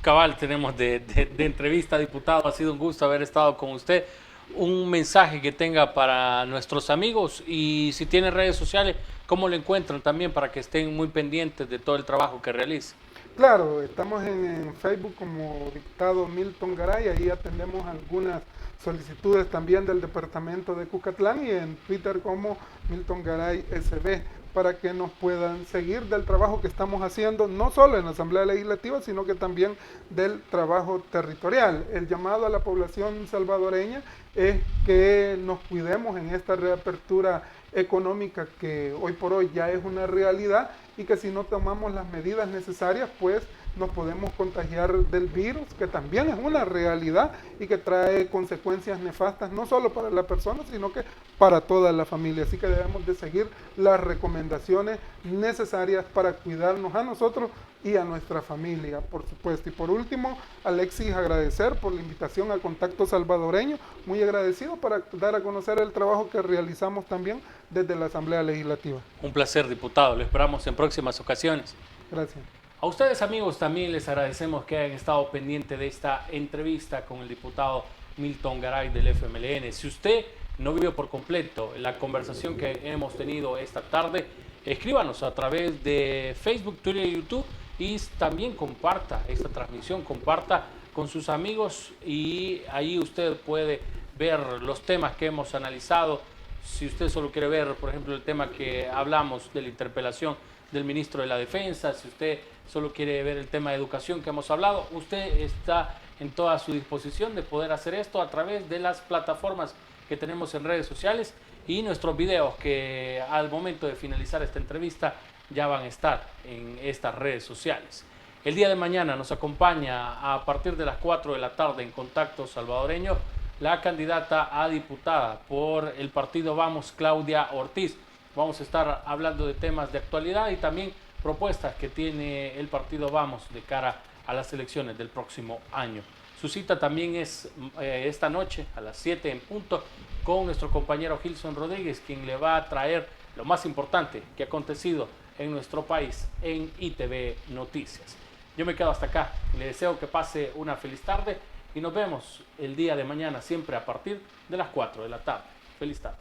cabal tenemos de entrevista, diputado. Ha sido un gusto haber estado con usted. Un mensaje que tenga para nuestros amigos y si tiene redes sociales, ¿cómo lo encuentran también para que estén muy pendientes de todo el trabajo que realiza? Claro, estamos en Facebook como diputado Milton Garay, ahí atendemos algunas solicitudes también del departamento de Cucatlán y en Twitter como Milton Garay SB para que nos puedan seguir del trabajo que estamos haciendo, no solo en la Asamblea Legislativa, sino que también del trabajo territorial. El llamado a la población salvadoreña es que nos cuidemos en esta reapertura económica que hoy por hoy ya es una realidad y que si no tomamos las medidas necesarias, pues nos podemos contagiar del virus, que también es una realidad y que trae consecuencias nefastas no solo para la persona, sino que para toda la familia. Así que debemos de seguir las recomendaciones necesarias para cuidarnos a nosotros y a nuestra familia, por supuesto. Y por último, Alexis, agradecer por la invitación a Contacto Salvadoreño, muy agradecido para dar a conocer el trabajo que realizamos también desde la Asamblea Legislativa. Un placer, diputado. Lo esperamos en próximas ocasiones. Gracias. A ustedes, amigos, también les agradecemos que hayan estado pendientes de esta entrevista con el diputado Milton Garay del FMLN. Si usted no vio por completo la conversación que hemos tenido esta tarde, escríbanos a través de Facebook, Twitter y YouTube y también comparta esta transmisión, comparta con sus amigos y ahí usted puede ver los temas que hemos analizado. Si usted solo quiere ver, por ejemplo, el tema que hablamos de la interpelación del ministro de la Defensa, si usted solo quiere ver el tema de educación que hemos hablado, usted está en toda su disposición de poder hacer esto a través de las plataformas que tenemos en redes sociales y nuestros videos que al momento de finalizar esta entrevista ya van a estar en estas redes sociales. El día de mañana nos acompaña a partir de las 4 de la tarde en Contacto Salvadoreño la candidata a diputada por el partido Vamos, Claudia Ortiz. Vamos a estar hablando de temas de actualidad y también propuestas que tiene el partido Vamos de cara a las elecciones del próximo año. Su cita también es esta noche a las 7 en punto con nuestro compañero Gilson Rodríguez, quien le va a traer lo más importante que ha acontecido en nuestro país en ITV Noticias. Yo me quedo hasta acá. Le deseo que pase una feliz tarde y nos vemos el día de mañana siempre a partir de las 4 de la tarde. Feliz tarde.